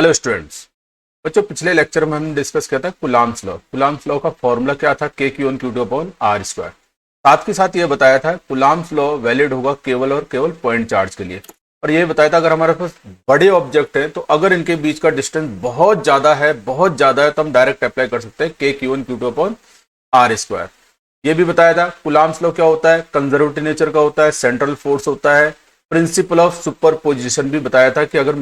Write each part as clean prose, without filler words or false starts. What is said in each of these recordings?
Hello students. बच्चों, पिछले lecture में हमने डिस्कस किया था कुलाम्स लॉ। कुलाम्स लॉ का फॉर्मूला क्या था? K Q one Q two upon are square. साथ के साथ ये बताया था कुलाम्स लॉ वैलिड होगा केवल और केवल पॉइंट चार्ज के लिए। और ये बताया था अगर हमारे पास बड़े ऑब्जेक्ट हैं तो अगर इनके बीच का डिस्टेंस बहुत ज्यादा है तो हम डायरेक्ट अप्लाई कर सकते हैं K Q one Q two upon are square. ये भी बताया था कुलाम्स लॉ क्या होता है, कंजर्वेटिव नेचर का होता है, सेंट्रल फोर्स होता है, प्रिंसिपल ऑफ सुपरपोजिशन भी बताया था कि अगर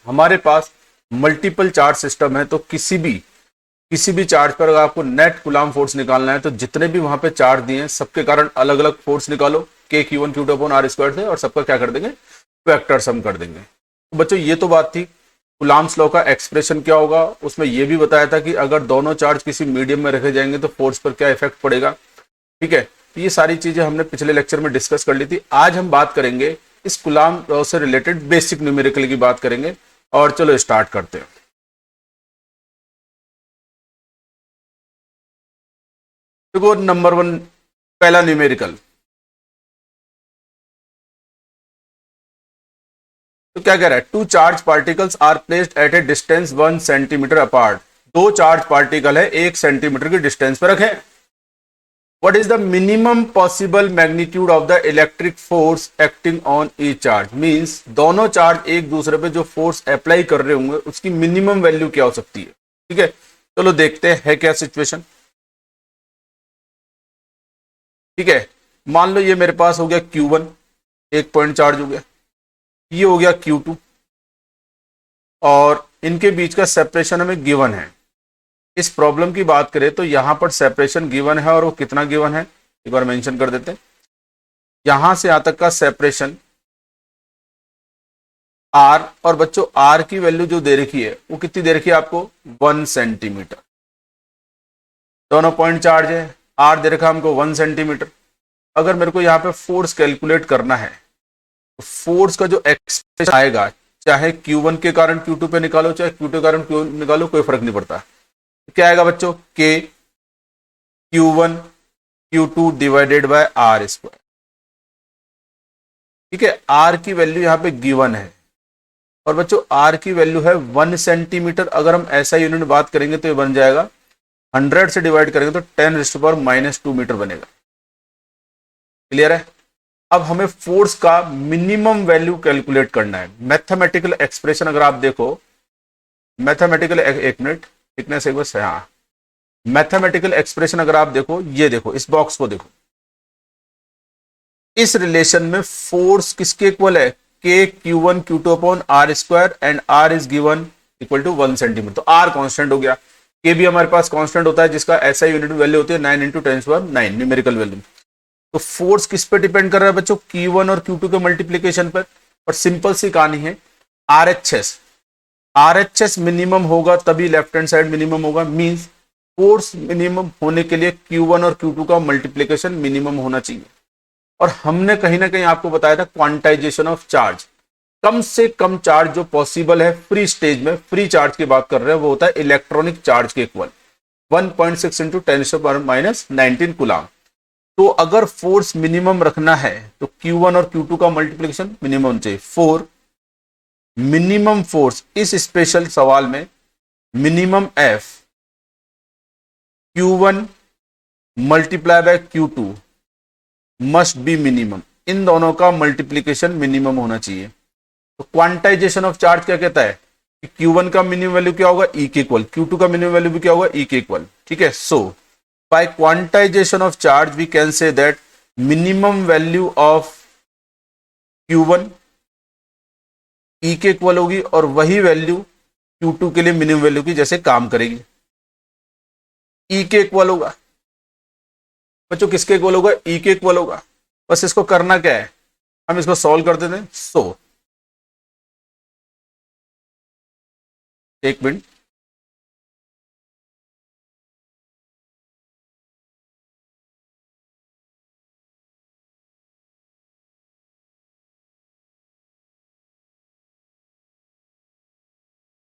हमारे पास मल्टीपल चार्ज सिस्टम है तो किसी भी चार्ज पर अगर आपको नेट कुलाम फोर्स निकालना है तो जितने भी वहां पे चार्ज दिए हैं सबके कारण अलग अलग फोर्स निकालो K Q one Q two upon are square से और सबका क्या कर देंगे, वेक्टर सम कर देंगे। तो बच्चों ये तो बात थी कुलाम्स लॉ का एक्सप्रेशन क्या होगा। उसमें यह भी बताया था कि अगर दोनों चार्ज किसी मीडियम में रखे जाएंगे तो फोर्स पर क्या इफेक्ट पड़ेगा। ठीक है, तो ये सारी चीजें हमने पिछले लेक्चर में डिस्कस कर ली थी। आज हम बात करेंगे इस कुलाम लॉ से रिलेटेड बेसिक न्यूमेरिकल की बात करेंगे। और चलो स्टार्ट करते हैं। देखो नंबर वन, पहला न्यूमेरिकल। तो क्या कह रहा है? Two charge particles are placed at a distance 1 centimetre apart. दो चार्ज पार्टिकल है 1 सेंटीमीटर की डिस्टेंस पर रखें। What is the minimum possible magnitude of the electric force acting on each charge? Means दोनों चार्ज एक दूसरे पे जो फोर्स अप्लाई कर रहे होंगे उसकी मिनिमम वैल्यू क्या हो सकती है। ठीक है, चलो देखते हैं है क्या सिचुएशन। ठीक है, मान लो ये मेरे पास हो गया Q1, एक पॉइंट चार्ज हो गया, ये हो गया Q2 और इनके बीच का सेपरेशन हमें गिवन है। इस प्रॉब्लम की बात करें तो यहां पर सेपरेशन गिवन है और वो कितना गिवन है एक बार मेंशन कर देते हैं। यहां से यहां तक का सेपरेशन आर, और बच्चों आर की वैल्यू जो दे रखी है वो कितनी दे रखी है आपको? 1 सेंटीमीटर। दोनों पॉइंट चार्ज है, आर दे रखा हमको 1 सेंटीमीटर। अगर मेरे को यहाँ पे फोर्स कैलकुलेट करना है तो फोर्स का जो एक्सप्रेशन आएगा, चाहे Q1 के कारण Q2 पे निकालो चाहे Q2 के कारण Q निकालो, कोई फर्क नहीं पड़ता। क्या आएगा बच्चों? के Q1 Q2 divided by are square. ठीक है, आर की वैल्यू यहाँ पे गिवन है और बच्चों आर की वैल्यू है 1 सेंटीमीटर। अगर हम ऐसा यूनिट बात करेंगे तो ये बन जाएगा 100 से डिवाइड करेंगे तो 10⁻⁻² बनेगा। क्लियर है? अब हमें फोर्स का मिनिमम वैल्यू कैलकुलेट करना है। मैथमेटिकल एक्सप्रेशन अगर आप देखो, मैथमेटिकल एक मिनट, थिकनेस एक बस है, हाँ। मैथमेटिकल एक्सप्रेशन अगर आप देखो, ये देखो इस बॉक्स को देखो, इस रिलेशन में फोर्स किसके इक्वल है? K Q1 Q2 upon are square and R is given equal to 1 centimetre. तो आर कांस्टेंट हो गया, के भी हमारे पास कांस्टेंट होता है जिसका ऐसा यूनिट वैल्यू होती है 9 इंटू 10⁹ न्यूमेरिकल वैल्यू। तो फोर्स किस पे डिपेंड कर रहा है बच्चों? Q1 और Q2 के मल्टीप्लीकेशन पर। और सिंपल सी कहानी है, RHS RHS मिनिमम होगा तभी लेफ्ट हैंड साइड मिनिमम होगा। मींस फोर्स मिनिमम होने के लिए Q1 और Q2 का मल्टीप्लीकेशन मिनिमम होना चाहिए। और हमने कहीं ना कहीं आपको बताया था क्वांटाइजेशन ऑफ चार्ज, कम से कम चार्ज जो पॉसिबल है फ्री स्टेज में, फ्री चार्ज की बात कर रहे हैं, वो होता है इलेक्ट्रॉनिक चार्ज के इक्वल 1.6 इंटू 10⁻⁻19 कुलाम। तो अगर फोर्स मिनिमम रखना है तो Q1 और Q2 का मल्टीप्लिकेशन मिनिमम चाहिए। फोर मिनिमम फोर्स, इस स्पेशल सवाल में minimum F Q1 multiply by Q2 must be minimum, इन दोनों का मल्टीप्लीकेशन मिनिमम होना चाहिए। तो क्वांटाइजेशन ऑफ चार्ज क्या कहता है कि Q1 का मिनिमम वैल्यू क्या होगा? E के इक्वल। Q2 का मिनिमम वैल्यू भी क्या होगा? E के इक्वल। ठीक है, सो by quantization of charge we can say that minimum value of Q1 E के इक्वल होगी और वही वैल्यू Q2 के लिए मिनिमम वैल्यू की जैसे काम करेगी। E के इक्वल होगा बच्चों, किसके इक्वल होगा? E के इक्वल होगा। बस इसको करना क्या है, हम इसको सॉल्व कर देते हैं। सो एक मिनट,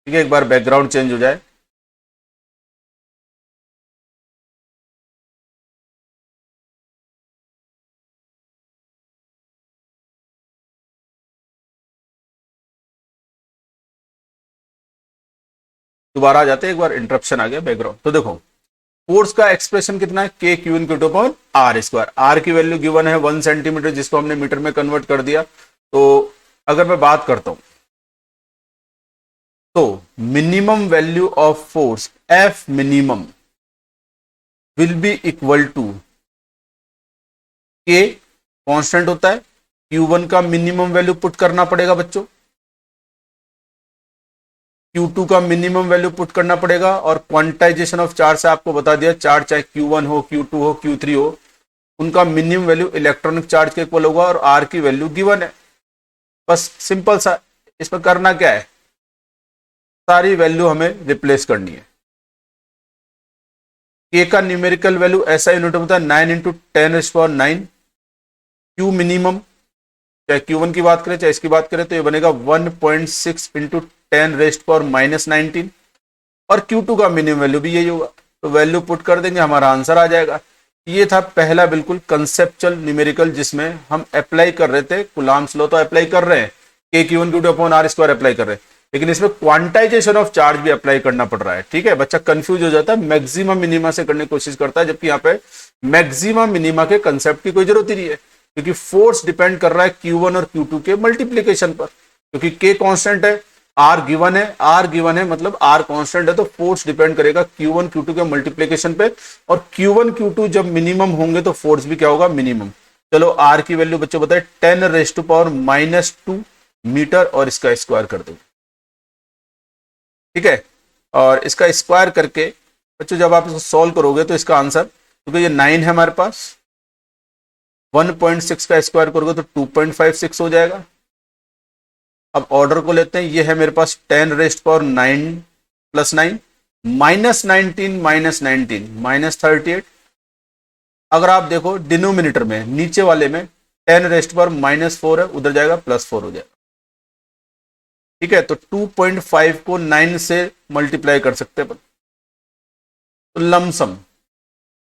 ठीक है, एक बार बैकग्राउंड चेंज हो जाए। दोबारा आ जाते हैं, एक बार इंटरप्शन आ गया बैकग्राउंड। तो देखो फोर्स का एक्सप्रेशन कितना है, के Q into upon are square. R की वैल्यू गिवन है 1 सेंटीमीटर, जिसको हमने मीटर में कन्वर्ट कर दिया। तो अगर मैं बात करता हूं तो minimum value of force F minimum will be equal to K, constant होता है, Q1 का मिनिमम वैल्यू पुट करना पड़ेगा बच्चों, Q2 का मिनिमम वैल्यू पुट करना पड़ेगा, और क्वांटाइजेशन ऑफ चार्ज से आपको बता दिया, चार्ज चाहे Q1 हो, Q2 हो, Q3 हो, उनका मिनिमम वैल्यू इलेक्ट्रॉनिक चार्ज के इक्वल होगा, और आर की वैल्यू गिवन है। बस सिंपल सा, इस पर करना क्या है, सारी वैल्यू हमें रिप्लेस करनी है। के का न्यूमेरिकल वैल्यू ऐसा यूनिट होता है 9 इंटू 10⁹ क्यू मिनिमम, चाहे Q1 की बात करें चाहे इसकी बात करें, तो ये बनेगा 1.6 इंटू 10⁻19, और Q2 का मिनिमम वैल्यू भी यही होगा। तो वैल्यू पुट कर देंगे, हमारा आंसर आ जाएगा। ये था पहला बिल्कुल कंसेप्चुअल न्यूमेरिकल, जिसमें हम अप्लाई कर रहे थे कूलम्ब्स लॉ, तो अप्लाई कर रहे हैं, के Q1 Q2 upon are square apply कर रहे हैं, लेकिन इसमें क्वांटाइजेशन ऑफ चार्ज भी अप्लाई करना पड़ रहा है। ठीक है, बच्चा कंफ्यूज हो जाता है, मैक्सिमम मिनिमा से करने की कोशिश करता है, जबकि यहाँ पे मैक्सिमम मिनिमा के कंसेप्ट की कोई जरूरत ही नहीं है, क्योंकि फोर्स डिपेंड कर रहा है Q1 और Q2 के मल्टीप्लीकेशन पर, क्योंकि के कांस्टेंट है, आर गिवन है, आर गिवन है मतलब आर कांस्टेंट है, तो फोर्स डिपेंड करेगा Q1 Q2 के मल्टीप्लीकेशन पे, और Q1 Q2 जब मिनिमम होंगे तो फोर्स भी क्या होगा, मिनिमम। चलो आर की वैल्यू बच्चों बताए 10⁻⁻² मीटर, और इसका स्क्वायर कर दो। ठीक है, और इसका स्क्वायर करके बच्चों जब आप इसको सॉल्व करोगे तो इसका आंसर, क्योंकि ये 9 है हमारे पास, 1.6 का स्क्वायर करोगे तो 2.56 हो जाएगा। अब ऑर्डर को लेते हैं, ये है मेरे पास 10⁻9 प्लस 9 -19 -38। अगर आप देखो डिनोमिनेटर में, नीचे वाले में 10⁻⁻4 है, उधर जाएगा +4 हो जाएगा। ठीक है, तो 2.5 को 9 से मल्टीप्लाई कर सकते हैं, तो लमसम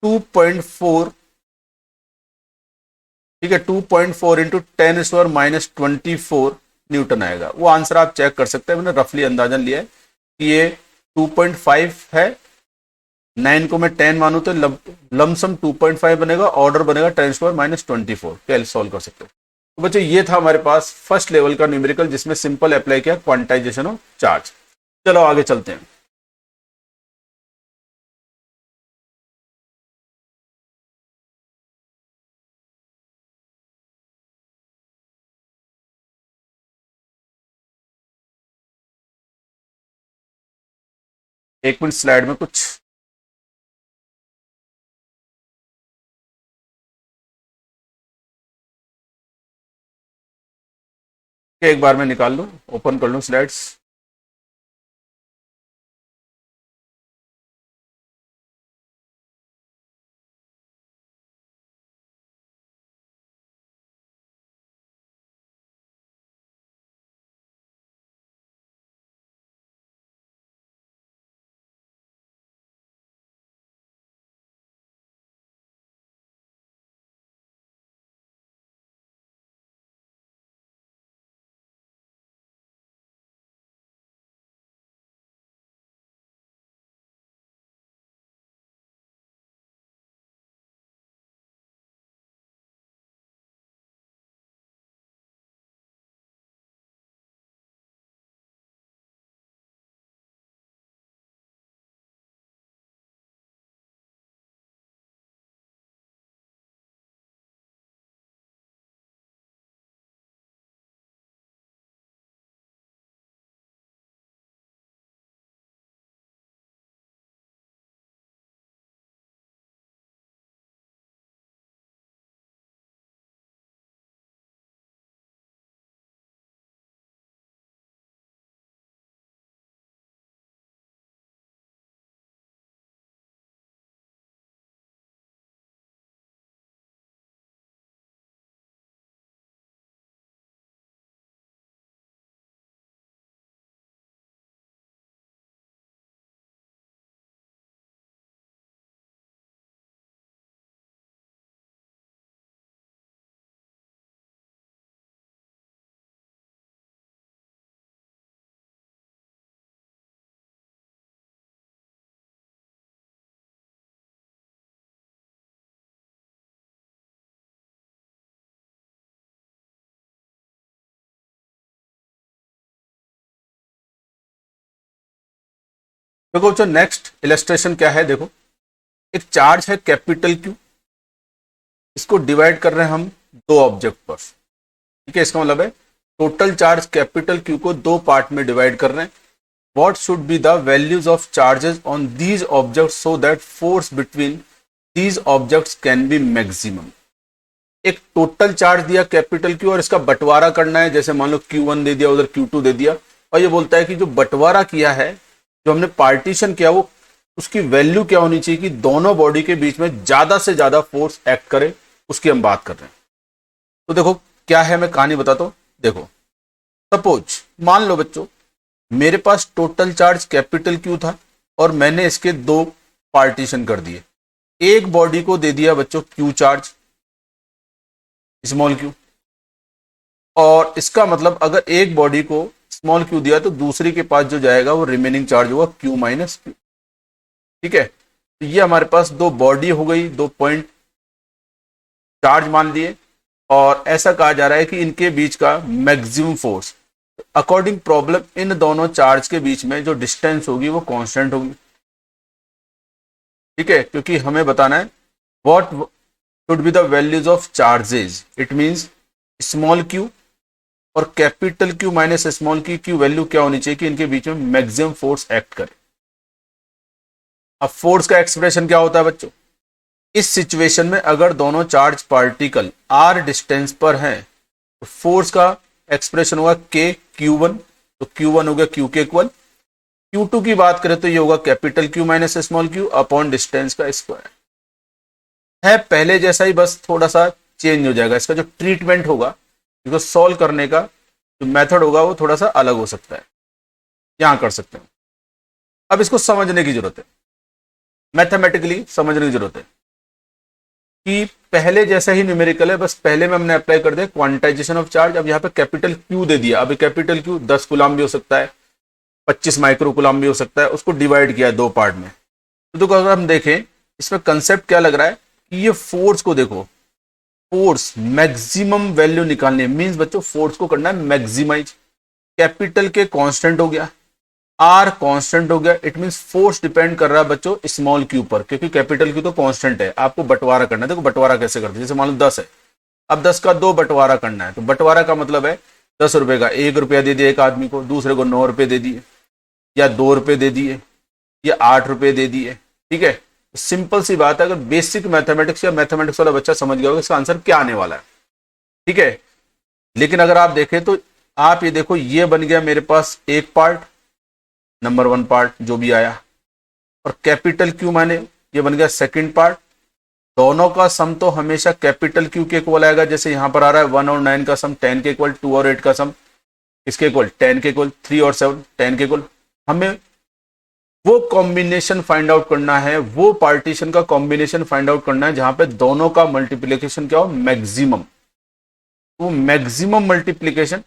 2.4, ठीक है, 2.4 इंटू 10⁻⁻24 न्यूटन आएगा। वो आंसर आप चेक कर सकते हैं, मैंने रफली अंदाजन लिया है कि ये 2.5 है, 9 को मैं 10 मानू तो लमसम 2.5 बनेगा, ऑर्डर बनेगा 10⁻⁻24। कैल सॉल्व कर सकते हो। तो बच्चों ये था हमारे पास फर्स्ट लेवल का न्यूमेरिकल, जिसमें सिंपल अप्लाई किया क्वांटाइजेशन ऑफ चार्ज। चलो आगे चलते हैं। एक मिनट, स्लाइड में कुछ एक बार में निकाल लूं, ओपन कर लूं स्लाइड्स। देखो बच्चों नेक्स्ट इलस्ट्रेशन क्या है, देखो एक चार्ज है कैपिटल क्यू, इसको डिवाइड कर रहे हैं हम दो ऑब्जेक्ट पर। ठीक है, इसका मतलब है टोटल चार्ज कैपिटल क्यू को दो पार्ट में डिवाइड कर रहे हैं। What should be the values of charges on these objects so that force between these objects can be maximum. एक टोटल चार्ज दिया कैपिटल क्यू और इसका बंटवारा करना है, जैसे मान लो Q1 दे दिया, उधर Q2 दे दिया, और ये बोलता है कि जो बंटवारा किया है, जो हमने पार्टीशन किया, वो उसकी वैल्यू क्या होनी चाहिए कि दोनों बॉडी के बीच में ज्यादा से ज्यादा फोर्स एक्ट करे, उसकी हम बात कर रहे हैं। तो देखो क्या है, मैं कहानी बताता हूं। देखो सपोज मान लो बच्चों मेरे पास टोटल चार्ज कैपिटल क्यू था और मैंने इसके दो पार्टीशन कर दिए। एक बॉडी को दे दिया बच्चों क्यू चार्ज स्मॉल क्यू, और इसका मतलब अगर एक बॉडी को स्मॉल क्यू दिया तो दूसरी के पास जो जाएगा वो रिमेनिंग चार्ज होगा क्यू माइनस क्यू। ठीक है, तो ये हमारे पास दो बॉडी हो गई, दो पॉइंट चार्ज मान लिए, और ऐसा कहा जा रहा है कि इनके बीच का maximum force according problem in दोनों चार्ज के बीच में जो डिस्टेंस होगी वो कांस्टेंट होगी। ठीक है, क्योंकि हमें बताना है what should be the values of charges, it means small Q और capital Q minus small Q की वैल्यू क्या होनी चाहिए कि इनके बीच में मैक्सिमम फोर्स एक्ट करे। अब फोर्स का एक्सप्रेशन क्या होता है बच्चों, इस सिचुएशन में अगर दोनों चार्ज पार्टिकल आर डिस्टेंस पर हैं तो फोर्स का एक्सप्रेशन होगा के Q1, तो Q1 हो गया Q के इक्वल। Q2 की बात करें तो ये होगा capital Q minus small Q upon distance का स्क्वायर। है पहले जैसा ही, बस थोड़ा सा चेंज हो जाएगा, इसका जो ट्रीटमेंट होगा, इसको सॉल्व करने का जो मेथड होगा वो थोड़ा सा अलग हो सकता है, यहां कर सकते हैं। अब इसको समझने की जरूरत है, मैथमेटिकली समझने की जरूरत है कि पहले जैसा ही न्यूमेरिकल है, बस पहले में हमने अप्लाई कर दिया क्वांटाइजेशन ऑफ चार्ज। अब यहाँ पे कैपिटल क्यू दे दिया, अब कैपिटल क्यू 10 कूलम भी हो सकता है, 25 माइक्रो कूलम भी हो सकता है, उसको डिवाइड किया है दो पार्ट में। तो अगर हम देखें इसमें कंसेप्ट क्या लग रहा है कि ये फोर्स को देखो, फोर्स मैक्सिमम वैल्यू निकालनी है, मींस बच्चों फोर्स को करना है मैक्सिमाइज। कैपिटल के कांस्टेंट हो गया, आर कांस्टेंट हो गया, इट मींस फोर्स डिपेंड कर रहा है बच्चों स्मॉल क्यू पर, क्योंकि कैपिटल क्यू तो कांस्टेंट है। आपको बंटवारा करना है, देखो बंटवारा कैसे करते हैं, जैसे मान लो 10 है, अब 10 का दो बंटवारा करना है, तो बंटवारा का मतलब है 10 रुपए का 1 रुपया दे दिया एक आदमी को, दूसरे को 9 रुपए दे दिए, या 2 रुपए दे दिए, या 8 रुपए दे दिए। ठीक है, सिंपल सी बात है, अगर बेसिक मैथमेटिक्स या मैथमेटिक्स वाला बच्चा समझ गया होगा इसका आंसर क्या आने वाला है। ठीक है, लेकिन अगर आप देखें तो आप ये देखो, ये बन गया मेरे पास एक पार्ट, नंबर 1 पार्ट जो भी आया, और कैपिटल क्यू माने ये बन गया सेकंड पार्ट। दोनों का सम तो हमेशा कैपिटल क्यू के इक्वल आएगा, जैसे यहां पर आ रहा है 1 और 9 का सम 10 के इक्वल, 2 और 8 का सम इसके इक्वल 10 के इक्वल, 3 और 7 10 के इक्वल। हमें वो कॉम्बिनेशन फाइंड आउट करना है, वो पार्टीशन का कॉम्बिनेशन फाइंड आउट करना है जहां पे दोनों का मल्टीप्लीकेशन क्या हो, मैक्सिमम। वो मैक्सिमम मल्टीप्लीकेशन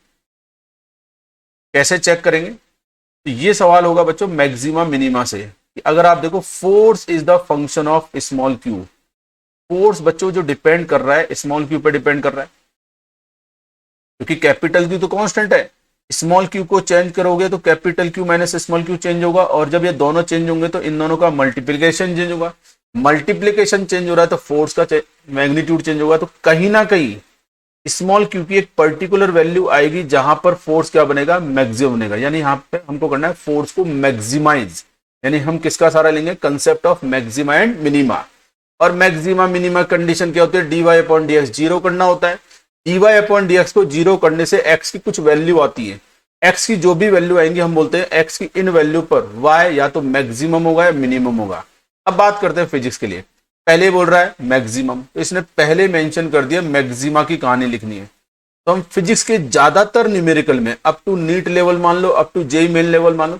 कैसे चेक करेंगे, तो ये सवाल होगा बच्चों मैक्सिमा मिनिमा से। कि अगर आप देखो force is the function of small Q, force बच्चों जो डिपेंड कर रहा है स्मॉल क्यू पे डिपेंड कर रहा है, क्योंकि कैपिटल क्यू तो कांस्टेंट है, स्मॉल क्यू को चेंज करोगे तो capital Q minus small Q change होगा, और जब ये दोनों चेंज होंगे तो इन दोनों का मल्टीप्लीकेशन चेंज होगा। मल्टीप्लीकेशन चेंज हो रहा है तो फोर्स का मैग्नीट्यूड चेंज होगा, तो कहीं ना कहीं स्मॉल क्यू की एक पर्टिकुलर वैल्यू आएगी जहां पर फोर्स क्या बनेगा, मैक्सिमम बनेगा। यानी यहाँ पे हमको करना है फोर्स को मैक्सिमाइज, यानी हम किसका सहारा लेंगे, concept of maxima and minima. और मैक्सिमा मिनिमा कंडीशन क्या होती है, dy अपॉन dx जीरो करना होता है। dy अपॉन dx को जीरो करने से x की कुछ वैल्यू आती है, x की जो भी वैल्यू आएंगी हम बोलते हैं x की इन वैल्यू पर y या तो मैक्सिमम होगा या मिनिमम होगा। अब बात करते हैं फिजिक्स के लिए, पहले बोल रहा है मैक्सिमम, तो इसने पहले मेंशन कर दिया मैक्सिमा की कहानी लिखनी है। तो हम फिजिक्स के ज्यादातर न्यूमेरिकल में अप टू नीट लेवल मान लो, up to JEE main level मान लो,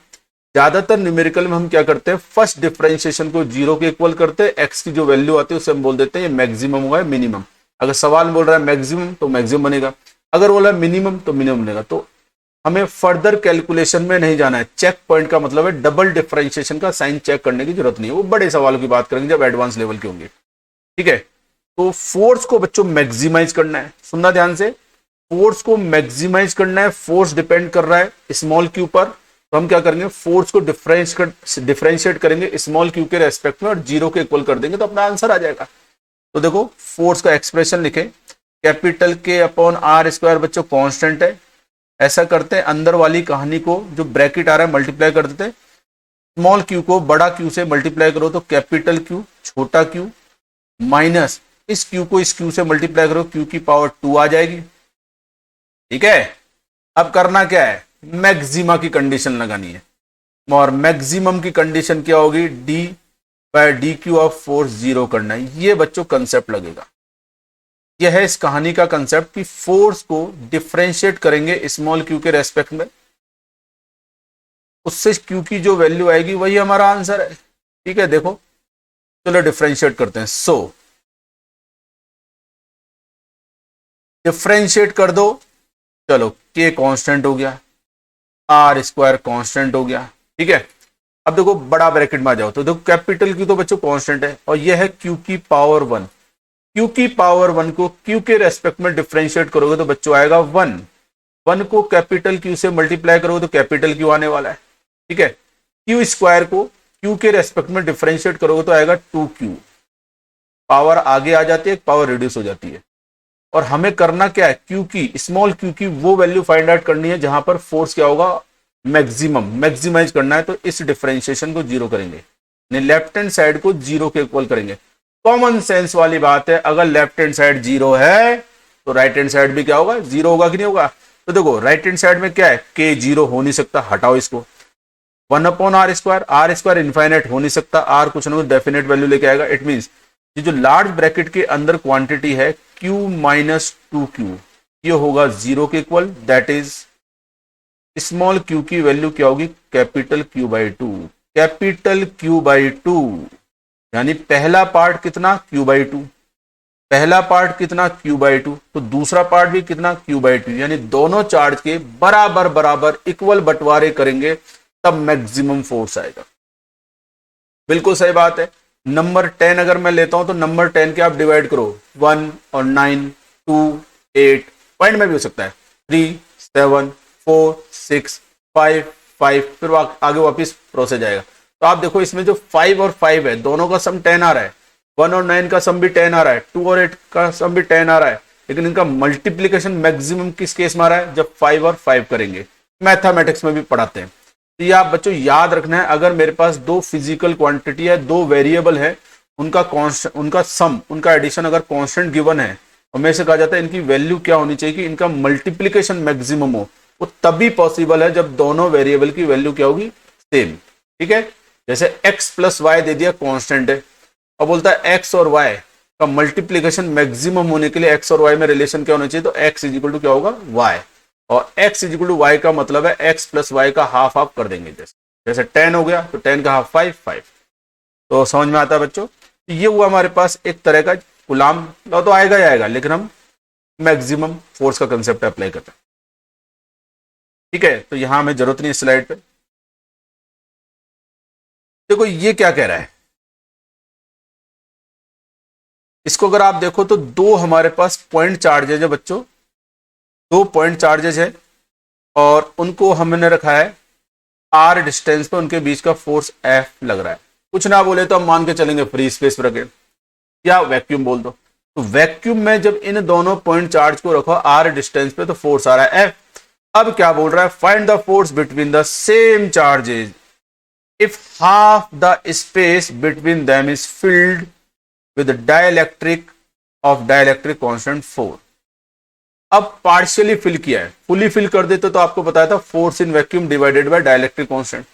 ज्यादातर न्यूमेरिकल में हम क्या करते हैं, फर्स्ट डिफरेंशिएशन को जीरो के इक्वल करते हैं, एक्स की जो वैल्यू आती है उसे हम बोल देते हैं ये मैक्सिमम होगा मिनिमम। अगर सवाल बोल रहा है मैक्सिमम तो मैक्सिमम बनेगा, अगर बोल रहा है मिनिमम तो मिनिमम बनेगा। तो हमें फर्दर कैलकुलेशन में नहीं जाना है, चेक पॉइंट का मतलब है डबल डिफरेंशिएशन का साइन चेक करने की जरूरत नहीं है, वो बड़े सवालों की बात करेंगे जब एडवांस लेवल के होंगे। ठीक है, तो फोर्स को बच्चों मैक्सिमाइज करना है, सुनना ध्यान से, फोर्स को मैक्सिमाइज करना है। फोर्स डिपेंड कर रहा है स्मॉल क्यू पर, तो हम क्या करेंगे, फोर्स को डिफरेंशिएट करेंगे स्मॉल क्यू के रेस्पेक्ट में और जीरो के इक्वल कर देंगे तो अपना आंसर आ जाएगा। तो देखो फोर्स का एक्सप्रेशन लिखे, कैपिटल के अपॉन आर स्क्वायर बच्चों कांस्टेंट है। ऐसा करते हैं अंदर वाली कहानी को जो ब्रैकेट आ रहा है मल्टीप्लाई कर देते हैं, स्मॉल क्यू को बड़ा क्यू से मल्टीप्लाई करो तो कैपिटल क्यू छोटा क्यू माइनस इस क्यू को इस क्यू से मल्टीप्लाई करो क्यू की पावर 2 आ जाएगी। ठीक है, अब करना क्या है, मैक्सिमा की कंडीशन लगानी है और मैक्सिमम की कंडीशन क्या होगी, D by D Q of force zero करना है। ये बच्चों कंसेप्ट लगेगा, यह है इस कहानी का कंसेप्ट कि फोर्स को डिफरेंशिएट करेंगे स्मॉल क्यू के रेस्पेक्ट में, उससे क्यू की जो वैल्यू आएगी वही हमारा आंसर है। ठीक है, देखो चलो डिफरेंशिएट करते हैं। सो डिफरेंशिएट कर दो, चलो के कांस्टेंट हो गया, आर स्क्वायर कांस्टेंट हो गया। ठीक है, अब देखो बड़ा ब्रैकेट में आ जाओ तो देखो कैपिटल क्यू तो बच्चों कांस्टेंट है और यह है क्यू की पावर 1। क्यू की पावर 1 को क्यू के रेस्पेक्ट में डिफरेंशिएट करोगे तो बच्चों आएगा 1। 1 को कैपिटल क्यू से मल्टीप्लाई करोगे तो कैपिटल क्यू आने वाला है। ठीक है, क्यू स्क्वायर को क्यू के रेस्पेक्ट में डिफरेंशिएट करोगे तो आएगा 2q। पावर आगे आ जाती है, पावर रिड्यूस हो जाती है। और हमें करना क्या है, क्यू की स्मॉल क्यू की वो वैल्यू फाइंड आउट करनी है जहां पर फोर्स क्या होगा, मैक्सिमाइज करना है। तो इस डिफरेंशिएशन को जीरो करेंगे, लेफ्ट हैंड साइड को जीरो के इक्वल करेंगे। कॉमन सेंस वाली बात है, अगर लेफ्ट हैंड साइड जीरो है तो राइट हैंड साइड भी क्या होगा, जीरो होगा कि नहीं होगा। तो देखो राइट हैंड साइड में क्या है, के जीरो हो नहीं सकता, हटाओ इसको। 1 अपॉन आर स्क्वायर इनफाइनाइट हो नहीं सकता, आर कुछ ना कुछ डेफिनेट वैल्यू लेके आएगा। इट मींस ये जो लार्ज ब्रैकेट के अंदर क्वांटिटी है q माइनस 2q, ये होगा जीरो के equal. That is small q की वैल्यू क्या होगी, capital Q by 2। Capital Q by 2 यानी पहला पार्ट कितना, Q बाई 2, पहला पार्ट कितना, Q बाई 2, तो दूसरा पार्ट भी कितना, Q बाई 2। यानी दोनों चार्ज के बराबर बराबर इक्वल बंटवारे करेंगे तब मैक्सिमम फोर्स आएगा। बिल्कुल सही बात है। नंबर 10 अगर मैं लेता हूं तो नंबर 10 के आप डिवाइड करो, 1 और 9, 2, 8, पॉइंट में भी हो सकता है, 3, 7, 4, 6, 5, 5, फिर आगे वापिस प्रोसेस जाएगा। तो आप देखो इसमें जो 5 और 5 है दोनों का सम 10 आ रहा है, 1 और 9 का सम भी 10 आ रहा है, 2 और 8 का सम भी 10 आ रहा है, लेकिन इनका मल्टीप्लीकेशन मैक्सिमम किस केस में आ रहा है, जब 5 और 5 करेंगे। मैथमेटिक्स में भी पढ़ाते हैं। तो ये आप बच्चों याद रखना है, अगर मेरे पास दो फिजिकल क्वांटिटी है, दो वेरिएबल है, उनका सम, उनका एडिशन अगर कांस्टेंट गिवन है और मेरे से कहा जाता है इनकी वैल्यू क्या होनी चाहिए कि इनका मल्टीप्लीकेशन मैक्सिमम हो, वो तभी पॉसिबल है जब दोनों वेरिएबल की वैल्यू क्या होगी, सेम। ठीक है, जैसे x प्लस वाई दे दिया कांस्टेंट है और बोलता है x और y का मल्टीप्लीकेशन मैक्सिमम होने के लिए x और y में रिलेशन क्या होना चाहिए, तो x इज इक्वल टू क्या होगा, y, और x is equal to y का मतलब है x प्लस वाई का हाफ हाफ कर देंगे। जैसे 10 हो गया तो 10 का हाफ 5, 5। तो समझ में आता है बच्चों, ये हुआ हमारे पास एक तरह का कूलाम लॉ, तो आएगा ही आएगा, लेकिन हम मैक्सिमम फोर्स का कंसेप्ट अप्लाई करते हैं। ठीक है, तो यहां हमें जरूरत नहीं इस स्लाइड पे। देखो ये क्या कह रहा है, इसको अगर आप देखो तो दो हमारे पास पॉइंट चार्जेज है बच्चों, दो पॉइंट चार्जेज है और उनको हमने रखा है r डिस्टेंस पे, उनके बीच का फोर्स F लग रहा है। कुछ ना बोले तो हम मान के चलेंगे फ्री स्पेस ब्रैकेट या वैक्यूम बोल दो। तो वैक्यूम में जब इन दोनों पॉइंट चार्ज को रखो r डिस्टेंस पे तो फोर्स आ रहा है F। अब क्या बोल रहा है, find the force between the same charges if half the space between them is filled with dielectric of dielectric constant 4। अब पार्शियली फिल किया है, फुली फिल कर देते तो आपको बताया था force in vacuum divided by dielectric constant.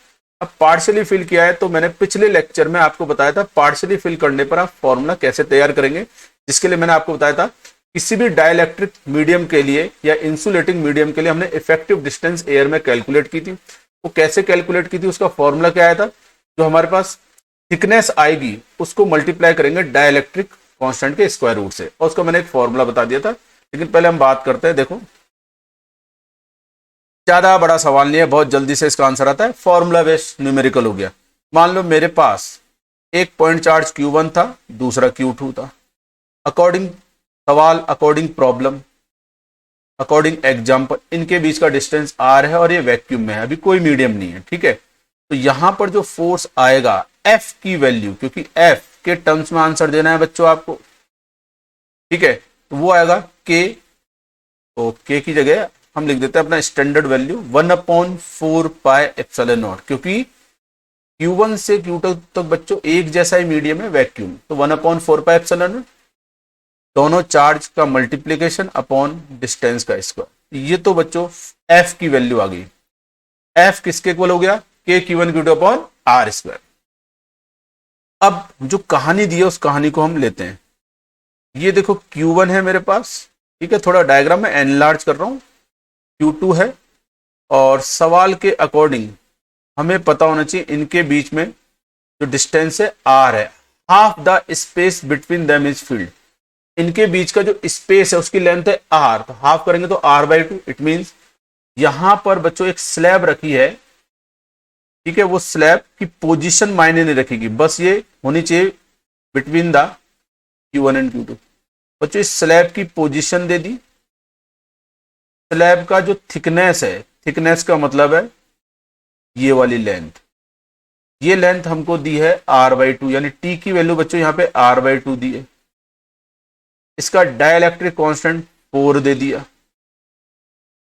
अब पार्शियली फिल किया है तो मैंने पिछले लेक्चर में आपको बताया था पार्शियली फिल करने पर आप फॉर्मूला कैसे तैयार करेंगे, जिसके लिए मैंने आपको बताया था किसी भी डाइलेक्ट्रिक मीडियम के लिए या इंसुलेटिंग मीडियम के लिए हमने इफेक्टिव डिस्टेंस एयर में कैलकुलेट की थी। वो कैसे कैलकुलेट की थी, उसका फॉर्मूला क्या आया था, जो हमारे पास थिकनेस आएगी उसको मल्टीप्लाई करेंगे डाइलेक्ट्रिक कांस्टेंट के स्क्वायर रूट से, और उसका मैंने एक फॉर्मूला बता दिया था। लेकिन पहले हम बात करते हैं, देखो ज्यादा बड़ा सवाल नहीं है, बहुत जल्दी से इसका आंसर आता है, फॉर्मूला बेस्ड न्यूमेरिकल हो गया। मान लो मेरे पास एक पॉइंट चार्ज Q1 था, दूसरा Q2 था। अकॉर्डिंग प्रॉब्लम अकॉर्डिंग एग्जाम्पल इनके बीच का डिस्टेंस r है और ये वैक्यूम में है, अभी कोई मीडियम नहीं है, ठीक है। तो यहां पर जो फोर्स आएगा F की वैल्यू, क्योंकि F के टर्म्स में आंसर देना है बच्चों आपको, ठीक है, तो वो आएगा K। तो K की जगह हम लिख देते हैं अपना standard value 1/4 pi epsilon not, क्योंकि Q1 से Q2 तक बच्चों एक जैसा ही मीडियम है वैक्यूम, तो 1/4 पाई एप्सिलॉन नॉट, दोनों चार्ज का मल्टीप्लीकेशन अपॉन डिस्टेंस का स्क्वायर। ये तो बच्चों F की वैल्यू आ गई। F किसके इक्वल हो गया? K Q1 Q2 upon R square. अब जो कहानी दी है उस कहानी को हम लेते हैं। ये देखो Q1 है मेरे पास, ठीक है, थोड़ा डायग्राम में एनलार्ज कर रहा हूं, Q2 है, और सवाल के अकॉर्डिंग हमें पता होना चाहिए इनके बीच में जो डिस्टेंस है R है, half the space between them is field. इनके बीच का जो स्पेस है उसकी लेंथ है R, तो हाफ करेंगे तो R/2। इट मींस यहां पर बच्चों एक स्लैब रखी है, ठीक है, वो स्लैब की पोजीशन मायने नहीं रखेगी, बस ये होनी चाहिए between the Q1 and Q2। बच्चों इस स्लैब की पोजीशन दे दी, स्लैब का जो थिकनेस है, थिकनेस का मतलब है ये वाली लेंथ, ये लेंथ हमको दी है R/2, यानी T की वैल्यू बच्चों यहां पे R/2 दी है। इसका डाइलेक्ट्रिक कांस्टेंट 4 दे दिया।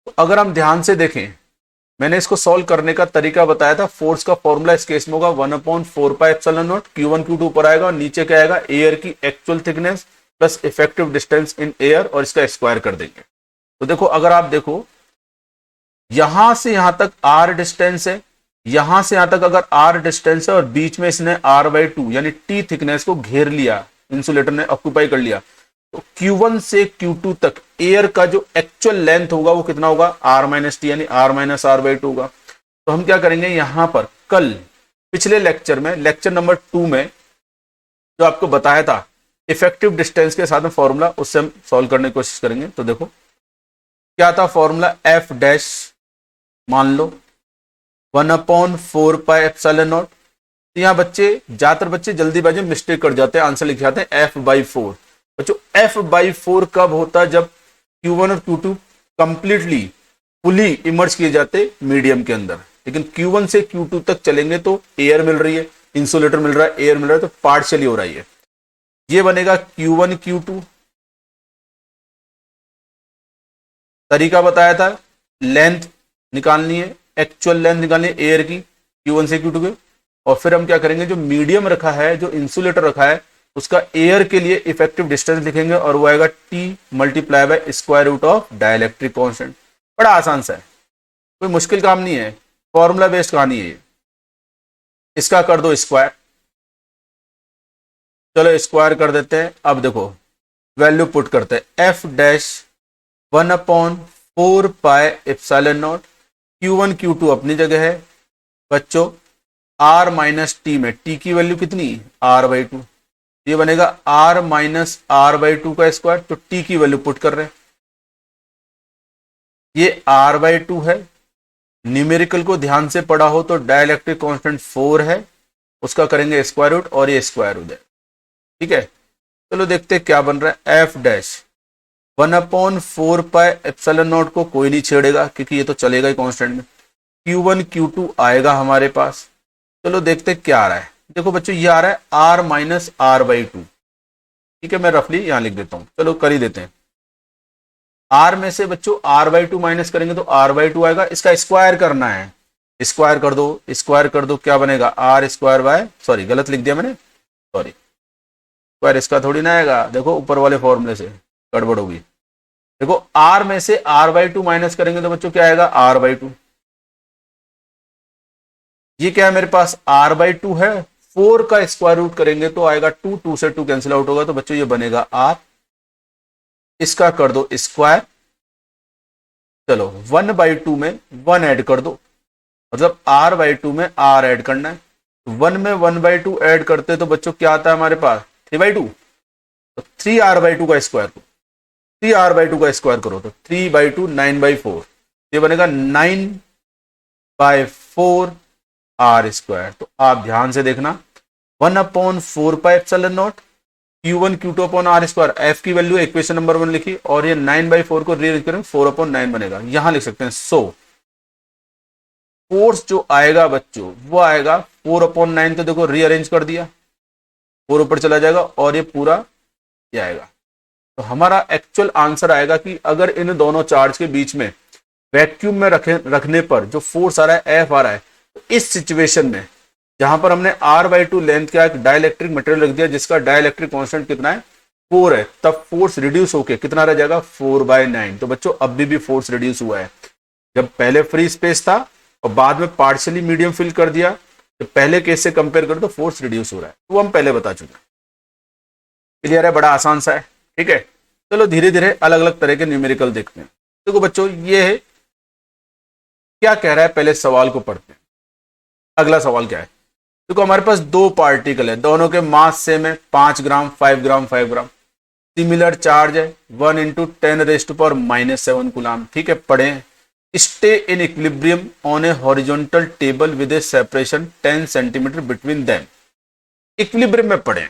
तो अगर हम ध्यान से देखें, मैंने इसको सॉल्व करने का तरीका बताया था। फोर्स का फॉर्मूला इस केस में होगा 1/4 pi epsilon naught, Q1 Q2 ऊपर आएगा और नीचे क्या आएगा, एयर की actual thickness plus effective distance in air, और इसका स्क्वायर कर देंगे। तो देखो, अगर आप देखो यहां से यहां तक R डिस्टेंस है, यहां से यहां तक अगर R डिस्टेंस है और बीच में इसने R/2 यानी T थिकनेस को घेर लिया, इंसुलेटर ने ऑक्यूपाई कर लिया, तो Q1 से Q2 तक एयर का जो एक्चुअल लेंथ होगा वो कितना होगा, R-T यानी R-R/2 होगा। तो हम क्या करेंगे, यहां पर कल पिछले लेक्चर में, लेक्चर नंबर 2 में जो आपको बताया था इफेक्टिव डिस्टेंस के साथ में फॉर्मूला, उससे हम सॉल्व करने की कोशिश करेंगे। तो देखो क्या था फॉर्मूला, F डैश मान लो 1/4 पाई एप्सिलॉन नॉट। यहां ज्यादातर बच्चे जल्दीबाजी में मिस्टेक कर जाते हैं, आंसर लिख जाते हैं F/4। बच्चों F/4 कब होता है, जब Q1 और Q2 कंप्लीटली फुली इमर्ज किए जाते मीडियम के अंदर। लेकिन Q1 से Q2 तक चलेंगे तो एयर मिल रही है, इंसुलेटर मिल रहा है, एयर मिल रहा है, तो पार्शियली हो रही है। ये बनेगा Q1 Q2। तरीका बताया था, लेंथ निकालनी है, एक्चुअल लेंथ निकालनी है एयर की Q1 से Q2 के, और फिर हम क्या करेंगे, जो मीडियम रखा है, जो इंसुलेटर रखा है, उसका एयर के लिए इफेक्टिव डिस्टेंस लिखेंगे और वो आएगा T multiply by square root of dielectric constant. बड़ा आसान सा है, कोई मुश्किल काम नहीं है, फॉर्मूला बेस्ड कहानी है ये। इसका कर दो स्क्वायर, चलो स्क्वायर कर देते हैं। अब देखो वैल्यू पुट करते हैं, F dash 1/4 pi epsilon naught, Q1 Q2 अपनी जगह है बच्चों, R-T में T की वैल्यू कितनी, R/2, ये बनेगा R-R/2 का स्क्वायर। तो T की वैल्यू पुट कर रहे हैं, ये R/2 है। न्यूमेरिकल को ध्यान से पढ़ा हो तो डाइलेक्ट्रिक कांस्टेंट 4 है, उसका करेंगे स्क्वायर रूट और ये स्क्वायर हो जाए, ठीक है। चलो देखते हैं क्या बन रहा है। F dash 1/4 pi epsilon not को कोई नहीं छेड़ेगा क्योंकि ये तो चलेगा ही कांस्टेंट में। Q1 Q2 आएगा हमारे पास, चलो देखते हैं क्या आ रहा है। देखो बच्चों ये आ रहा है R-R/2, ठीक है, मैं रफली यहां लिख देता हूं, चलो कर ही देते हैं। R में से बच्चों R/2 माइनस करेंगे तो R/2 आएगा, इसका स्क्वायर करना है, स्क्वायर कर दो, स्क्वायर कर दो, क्या बनेगा, R² बाय, सॉरी गलत लिख दिया मैंने, सॉरी, स्क्वायर इसका थोड़ी ना आएगा, देखो ऊपर वाले फॉर्मूले से गड़बड़ होगी। देखो R में से R/2 माइनस करेंगे तो बच्चों क्या आएगा, R/2। ये क्या है मेरे पास, R/2 है, 4 का स्क्वायर रूट करेंगे तो आएगा 2, 2 से 2 कैंसिल आउट होगा, तो बच्चों ये बनेगा R। इसका कर दो स्क्वायर, चलो 1/2 में 1 ऐड कर दो, मतलब R/2 में R ऐड करना है। 1 में 1/2 ऐड करते तो बच्चों क्या आता है हमारे पास, 3/2, तो 3R/2 का स्क्वायर, 3R/2 का स्क्वायर करो तो 3/2 9/4, ये बनेगा 9/4 R स्क्वायर। तो आप ध्यान से देखना, 1/4 pi epsilon naught, Q1 Q2 upon are square, F की वैल्यू इक्वेशन नंबर 1 लिखी, और ये 9/4 को रीअरेंज करें 4/9 बनेगा। यहां लिख सकते हैं सो फोर्स जो आएगा बच्चों वो आएगा 4/9, तो देखो रीअरेंज कर दिया, 4 ऊपर चला जाएगा और ये पूरा ये आएगा। तो हमारा एक्चुअल आंसर आएगा कि अगर इन दोनों चार्ज के बीच में वैक्यूम में रखने पर जो फोर्स आ रहा है एफ आ रहा है, तो इस सिचुएशन में जहां पर हमने r/2 लेंथ का एक डाइलेक्ट्रिक मटेरियल रख दिया जिसका डाइलेक्ट्रिक कांस्टेंट कितना है 4 है, तब फोर्स रिड्यूस होके कितना रह जाएगा 4/9। तो बच्चों अभी भी फोर्स रिड्यूस हुआ है। जब पहले फ्री स्पेस था और बाद में पार्शियली मीडियम फिल कर दिया, तो पहले केस से कंपेयर करो तो फोर्स रिड्यूस हो रहा है, वो हम पहले बता चुके। क्लियर है, बड़ा आसान सा है। ठीक है, चलो धीरे धीरे अलग अलग तरह के न्यूमेरिकल देखते हैं। देखो बच्चों ये है क्या कह रहा है, पहले सवाल को पढ़ते हैं। अगला सवाल क्या है, देखो हमारे पास दो पार्टिकल है, दोनों के मास सेम है, 5 ग्राम 5 ग्राम 5 ग्राम, सिमिलर चार्ज है 1 × 10⁻⁻7 कूलम। ठीक है, पढ़े stay in equilibrium on A horizontal table with A separation 10 centimetre between them. Equilibrium में पढ़े।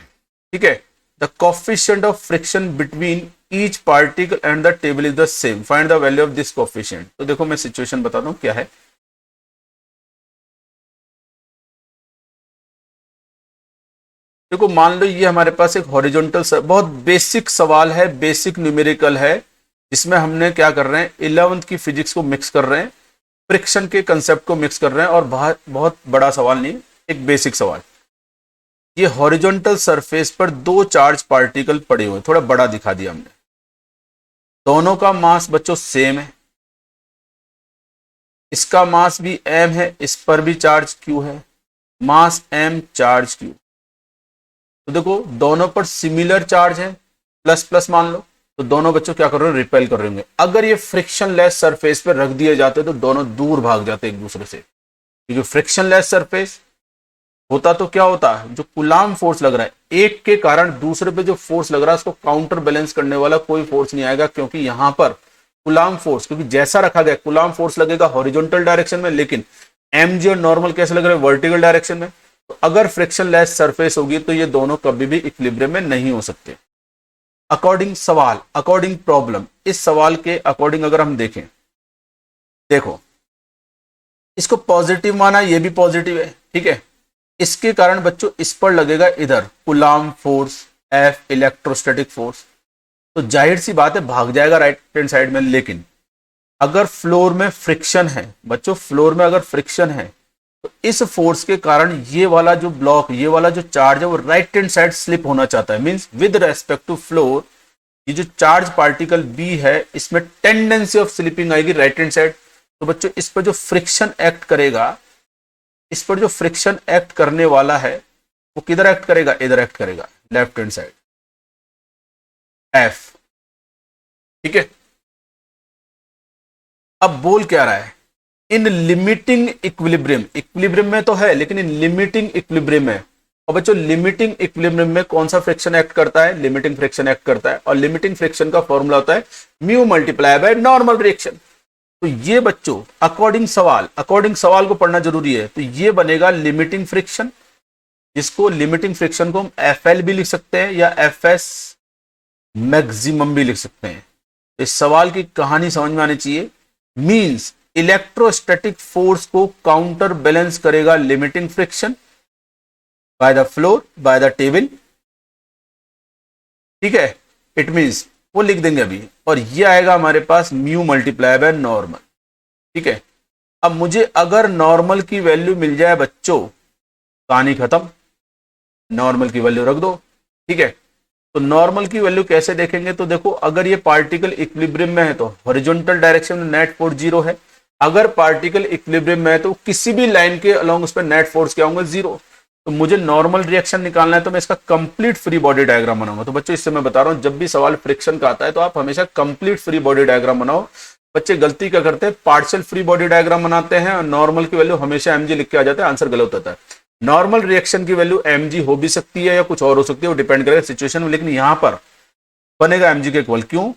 ठीक है, the coefficient of friction between each particle and the table is the same, find the value of this coefficient. तो देखो मैं situation बताता हूं क्या है। देखो मान लो ये हमारे पास एक हॉरिजॉन्टल, बहुत बेसिक सवाल है, बेसिक न्यूमेरिकल है, जिसमें हमने क्या कर रहे हैं 11वीं की फिजिक्स को मिक्स कर रहे हैं, फ्रिक्शन के कंसेप्ट को मिक्स कर रहे हैं, और बहुत बड़ा सवाल नहीं, एक बेसिक सवाल। ये हॉरिजॉन्टल सरफेस पर दो चार्ज पार्टिकल पड़े हुए, थोड़ा बड़ा दिखा दिया हमने, दोनों का मास बच्चों सेम है, इसका मास भी m है, इस पर भी चार्ज q है, मास m चार्ज q। तो देखो दोनों पर सिमिलर चार्ज है, प्लस प्लस मान लो, तो दोनों बच्चों क्या कर रहे हैं रिपेल कर रहे होंगे। अगर ये फ्रिक्शन लेस सरफेस पर रख दिए जाते तो दोनों दूर भाग जाते एक दूसरे से, क्योंकि फ्रिक्शन लेस सरफेस होता तो क्या होता है, जो कूलम फोर्स लग रहा है एक के कारण दूसरे पे जो फोर्स लग रहा है उसको काउंटर बैलेंस करने वाला कोई फोर्स नहीं आएगा, क्योंकि यहां पर कूलम फोर्स, क्योंकि जैसा रखा गया कूलम फोर्स लगेगा हॉरिजॉन्टल डायरेक्शन में, लेकिन mg और नॉर्मल कैसे लग रहे हैं वर्टिकल डायरेक्शन में। तो अगर फ्रिक्शन लेस सरफेस होगी तो ये दोनों कभी भी इक्विलिब्रियम में नहीं हो सकते। अकॉर्डिंग सवाल, अकॉर्डिंग प्रॉब्लम, इस सवाल के अकॉर्डिंग अगर हम देखें, देखो इसको पॉजिटिव माना, ये भी पॉजिटिव है। ठीक है, इसके कारण बच्चों इस पर लगेगा इधर coulomb force F electrostatic force, तो जाहिर सी बात है भाग जाएगा राइट हैंड साइड में। लेकिन अगर फ्लोर में फ्रिक्शन है बच्चों, फ्लोर में अगर फ्रिक्शन है तो इस फोर्स के कारण ये वाला जो ब्लॉक, ये वाला जो चार्ज है वो राइट हैंड साइड स्लिप होना चाहता है, means with respect to floor ये जो चार्ज पार्टिकल B है इसमें टेंडेंसी ऑफ स्लिपिंग आएगी राइट हैंड साइड। तो बच्चों इस पर जो फ्रिक्शन एक्ट करेगा, इस पर जो फ्रिक्शन एक्ट करने वाला है वो किधर एक्ट करेगा, इधर एक्ट करेगा लेफ्ट हैंड साइड F। ठीक है, अब बोल क्या रहा है, इन लिमिटिंग इक्विलिब्रियम, इक्विलिब्रियम में तो है लेकिन इन लिमिटिंग इक्विलिब्रियम में, और बच्चों लिमिटिंग इक्विलिब्रियम में कौन सा फ्रिक्शन एक्ट करता है, लिमिटिंग फ्रिक्शन एक्ट करता है, और लिमिटिंग फ्रिक्शन का फॉर्मूला होता है mu multiply by normal reaction. तो ये बच्चों अकॉर्डिंग सवाल को पढ़ना जरूरी है। तो ये बनेगा लिमिटिंग फ्रिक्शन, जिसको लिमिटिंग फ्रिक्शन को हम FL भी लिख सकते हैं या FS मैक्सिमम भी लिख सकते हैं। तो इस सवाल की कहानी समझ में आनी चाहिए, मींस इलेक्ट्रोस्टैटिक फोर्स को काउंटर बैलेंस करेगा limiting friction by the floor by the table. ठीक है, इट मींस वो लिख देंगे अभी, और ये आएगा हमारे पास म्यू मल्टीप्लाई बाय नॉर्मल। ठीक है, अब मुझे अगर नॉर्मल की वैल्यू मिल जाए बच्चों, कहानी खत्म, नॉर्मल की वैल्यू रख दो। ठीक है, तो नॉर्मल की वैल्यू कैसे देखेंगे, तो देखो अगर ये पार्टिकल इक्विलिब्रियम में है तो हॉरिजॉन्टल डायरेक्शन में नेट फोर्स 0 है, अगर पार्टिकल इक्विलिब्रियम में है तो किसी भी लाइन के अलोंग उस पर नेट फोर्स क्या होंगे 0। तो मुझे नॉर्मल रिएक्शन निकालना है तो मैं इसका कंप्लीट फ्री बॉडी डायग्राम बनाऊंगा। तो बच्चों इससे मैं बता रहा हूं जब भी सवाल फ्रिक्शन का आता है तो आप हमेशा कंप्लीट फ्री बॉडी डायग्राम बनाओ। बच्चे गलती क्या करते हैं, पार्शियल फ्री बॉडी डायग्राम बनाते हैं और नॉर्मल की वैल्यू हमेशा mg लिख के आ जाता है, आंसर गलत होता है। नॉर्मल रिएक्शन की वैल्यू mg हो भी सकती है या कुछ और हो सकती है, वो डिपेंड करेगा सिचुएशन में, लेकिन यहां पर बनेगा mg के इक्वल। क्यों,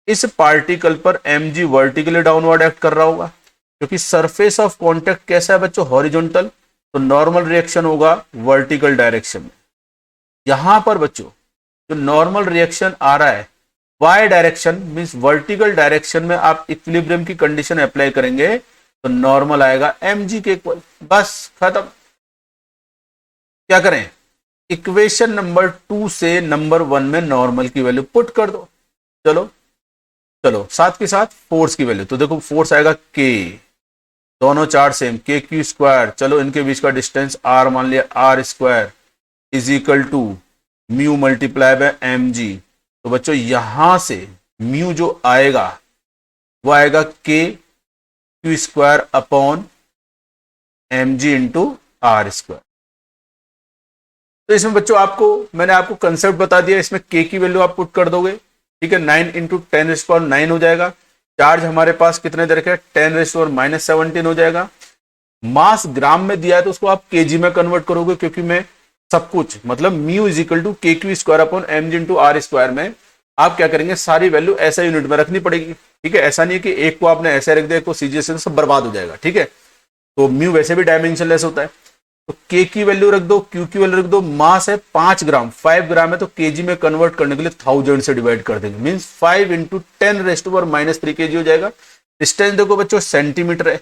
इस पार्टिकल पर mg वर्टिकली डाउनवर्ड एक्ट कर रहा होगा, क्योंकि सरफेस ऑफ कॉन्टेक्ट कैसा है बच्चों, हॉरिजॉन्टल, तो नॉर्मल रिएक्शन होगा वर्टिकल डायरेक्शन में। यहां पर बच्चों जो नॉर्मल रिएक्शन आ रहा है Y direction means vertical direction में आप इक्विलिब्रियम की कंडीशन अप्लाई करेंगे तो नॉर्मल आएगा mg के इक्वल, बस खत्म। क्या करें, इक्वेशन नंबर 2 से नंबर 1 में नॉर्मल की वैल्यू पुट कर दो। चलो चलो साथ के साथ फोर्स की वैल्यू, तो देखो फोर्स आएगा k, दोनों charge same, K Q square, चलो इनके बीच का डिस्टेंस r मान लिया r square is equal to mu multiply by mg। तो बच्चों यहां से म्यू जो आएगा वो आएगा K Q square upon mg into R square. तो इसमें बच्चों आपको मैंने आपको कंसेप्ट बता दिया, इसमें k की वैल्यू आप पुट कर दोगे, ठीक है, 9 इंटू 10⁻9 हो जाएगा। चार्ज हमारे पास कितने दे रखे हैं, 10⁻17 हो जाएगा। मास ग्राम में दिया है तो उसको आप केजी में कन्वर्ट करोगे, क्योंकि मैं सब कुछ मतलब mu is equal to K Q square upon mg into R square में आप क्या करेंगे, सारी वैल्यू ऐसा यूनिट में रखनी पड़ेगी, ठीक है। ऐसा नहीं है कि एक को आपने ऐसे रख दिया, एक को सीजीएस से सब बर्बाद हो जाएगा, ठीक है। तो म्यू वैसे भी डायमेंशनलेस होता है, तो के की वैल्यू रख दो, क्यू की वैल्यू रख दो। मास है 5 ग्राम, 5 ग्राम है तो केजी में कन्वर्ट करने के लिए 1000 से डिवाइड कर देंगे, मींस 5 इंटू 10⁻³ केजी हो जाएगा। डिस्टेंस देखो बच्चों सेंटीमीटर है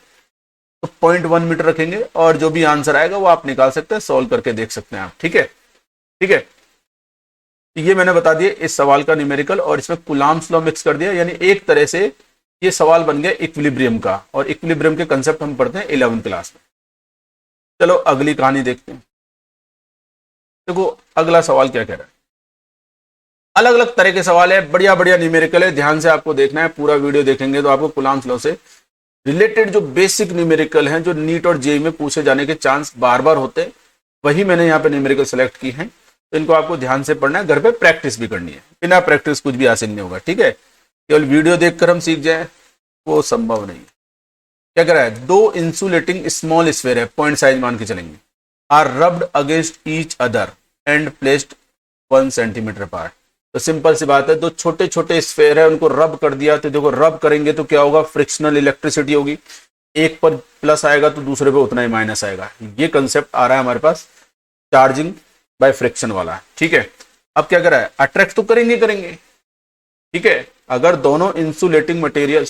तो 0.1 मीटर रखेंगे और जो भी आंसर आएगा वो आप निकाल सकते हैं, सॉल्व करके देख सकते हैं आप, ठीक है, ठीक है। तो ये मैंने बता दिया इस सवाल का न्यूमेरिकल, और इसमें कूलम्ब्स लॉ मिक्स कर दिया, यानी एक तरह से ये सवाल बन गया इक्विलिब्रियम का, और इक्विलिब्रियम के कंसेप्ट हम पढ़ते हैं 11वीं क्लास में। चलो अगली कहानी देखते हैं। देखो अगला सवाल क्या कह रहा है, अलग अलग तरह के सवाल है, बढ़िया बढ़िया न्यूमेरिकल है, ध्यान से आपको देखना है, पूरा वीडियो देखेंगे तो आपको कूलम्ब्स लॉ से रिलेटेड जो बेसिक न्यूमेरिकल हैं, जो नीट और जेईई में पूछे जाने के चांस बार बार होते हैं, वही मैंने यहाँ पे न्यूमेरिकल सेलेक्ट की हैं। तो इनको आपको ध्यान से पढ़ना है, घर पे प्रैक्टिस भी करनी है, बिना प्रैक्टिस कुछ भी हासिल नहीं होगा, ठीक है। केवल वीडियो देखकर हम सीख जाए वो संभव नहीं है। क्या कह रहा है, 2 इंसुलेटिंग स्मॉल स्फीयर है, पॉइंट साइज मान के चलेंगे, are rubbed against each other and placed 1 centimetre apart. तो सिंपल सी बात है, 2 छोटे छोटे स्फीयर है, उनको रब कर दिया, तो देखो रब करेंगे तो क्या होगा, फ्रिक्शनल इलेक्ट्रिसिटी होगी, एक पर प्लस आएगा तो दूसरे पे उतना ही माइनस आएगा। ये कंसेप्ट आ रहा है हमारे पास चार्जिंग बाय फ्रिक्शन वाला, ठीक है। अब क्या कर रहा है, अट्रैक्ट तो करेंगे करेंगे, ठीक है। अगर दोनों इंसुलेटिंग मटेरियल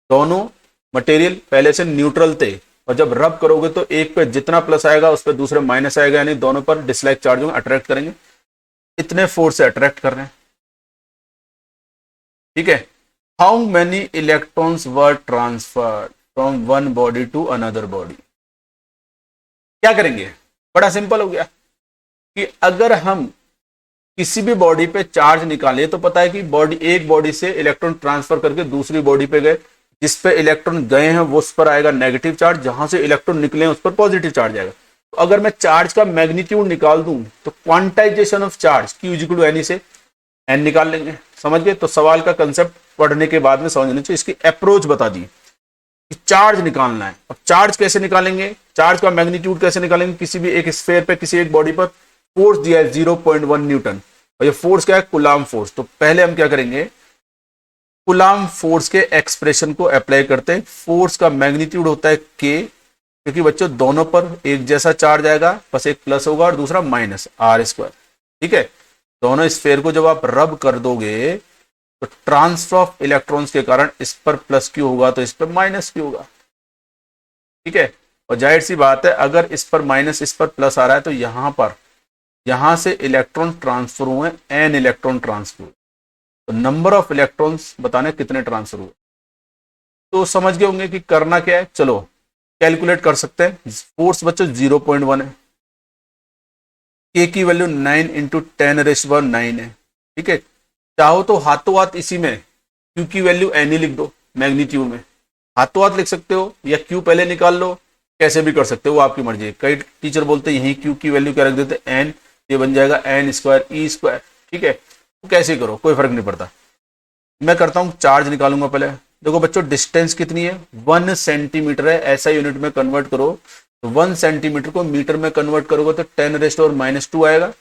दोनों मटेरियल पहले से न्यूट्रल थे, और जब रब करोगे तो एक पे जितना प्लस आएगा उस पर दूसरे माइनस आएगा, यानी दोनों पर डिसलाइक चार्ज होंगे, अट्रैक्ट करेंगे, इतने फोर्स से अट्रैक्ट कर रहे हैं, ठीक है। How many electrons were transferred from one body to another body. क्या करेंगे, बड़ा सिंपल हो गया कि अगर हम किसी भी बॉडी पे चार्ज निकाले तो पता है कि एक बॉडी से इलेक्ट्रॉन ट्रांसफर करके दूसरी बॉडी पे गए, जिस पे इलेक्ट्रॉन गए हैं वो उस पर आएगा नेगेटिव चार्ज, जहां से इलेक्ट्रॉन निकले हैं उस पर पॉजिटिव चार्ज आएगा। तो अगर मैं चार्ज का मैग्नीट्यूड निकाल दूं तो quantization of charge Q equal to N से N निकाल लेंगे, समझ गए। तो सवाल का कंसेप्ट पढ़ने के बाद में समझना चाहिए, इसकी अप्रोच बता दी कि चार्ज निकालना है। अब चार्ज कैसे निकालेंगे, चार्ज का मैग्नीट्यूड कैसे निकालेंगे, किसी भी एक स्फीयर पे किसी एक बॉडी पर फोर्स दिया है 0.1 न्यूटन, और ये फोर्स क्या है, कूलम्ब फोर्स। तो पहले हम क्या करेंगे, कूलम्ब फोर्स के एक्सप्रेशन को अप्लाई करते हैं। फोर्स का मैग्नीट्यूड होता है K, क्योंकि बच्चों दोनों पर एक जैसा चार्ज आएगा, बस एक प्लस होगा और दूसरा माइनस, R स्क्वायर, ठीक है। दोनों स्फीयर को जब आप रब कर दोगे तो ट्रांसफर ऑफ इलेक्ट्रॉन्स के कारण इस पर प्लस Q होगा तो इस पर माइनस Q होगा, ठीक है। और जाहिर सी बात है, अगर इस पर माइनस इस पर प्लस आ रहा है तो यहां से इलेक्ट्रॉन ट्रांसफर हुए, N इलेक्ट्रॉन ट्रांसफर हुए, तो नंबर ऑफ इलेक्ट्रॉन्स बताने कितने ट्रांसफर हुए। तो समझ गए होंगे कि करना क्या है, चलो कैलकुलेट कर सकते हैं। फोर्स बच्चों 0.1 है, K की वैल्यू 9 इंटू 10⁻9 है, ठीक है। चाहो तो हाथों हाथ इसी में Q की वैल्यू N ही लिख दो, मैग्नीट्यूड में हाथों हाथ लिख सकते हो, या Q पहले निकाल लो, कैसे भी कर सकते हो, वो आपकी मर्जी है। कई टीचर बोलते हैं यही Q की वैल्यू क्या रख देते हैं, N, ये बन जाएगा N स्क्वायर E स्क्वायर, ठीक है। तो कैसे करो, कोई फर्क नहीं पड़ता। मैं करता हूं, चार्ज निकालूंगा पहले। देखो बच्चों डिस्टेंस कितनी है, 1 सेंटीमीटर है, ऐसा यूनिट में कन्वर्ट करो तो 1 सेंटीमीटर को मीटर में कन्वर्ट करोगे तो 10⁻⁻2 आएगा,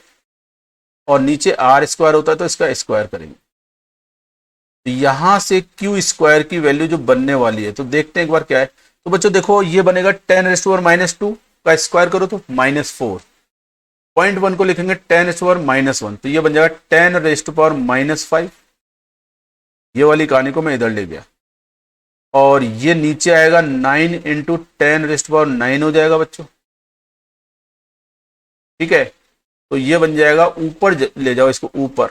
और नीचे R स्क्वायर होता है तो इसका स्क्वायर करेंगे। तो यहां से Q स्क्वायर की वैल्यू जो बनने वाली है, तो देखते हैं एक बार क्या है। तो बच्चों देखो ये बनेगा 10⁻⁻2 का स्क्वायर करो तो -4, 0.1 को लिखेंगे 10⁻⁻1, तो ये बन जाएगा 10⁻⁻5। ये वाली कहानी को मैं इधर ले गया, और ये नीचे आएगा 9 इंटू 10⁻9 हो जाएगा बच्चों। ठीक है, तो ये बन जाएगा, ऊपर ले जाओ इसको ऊपर,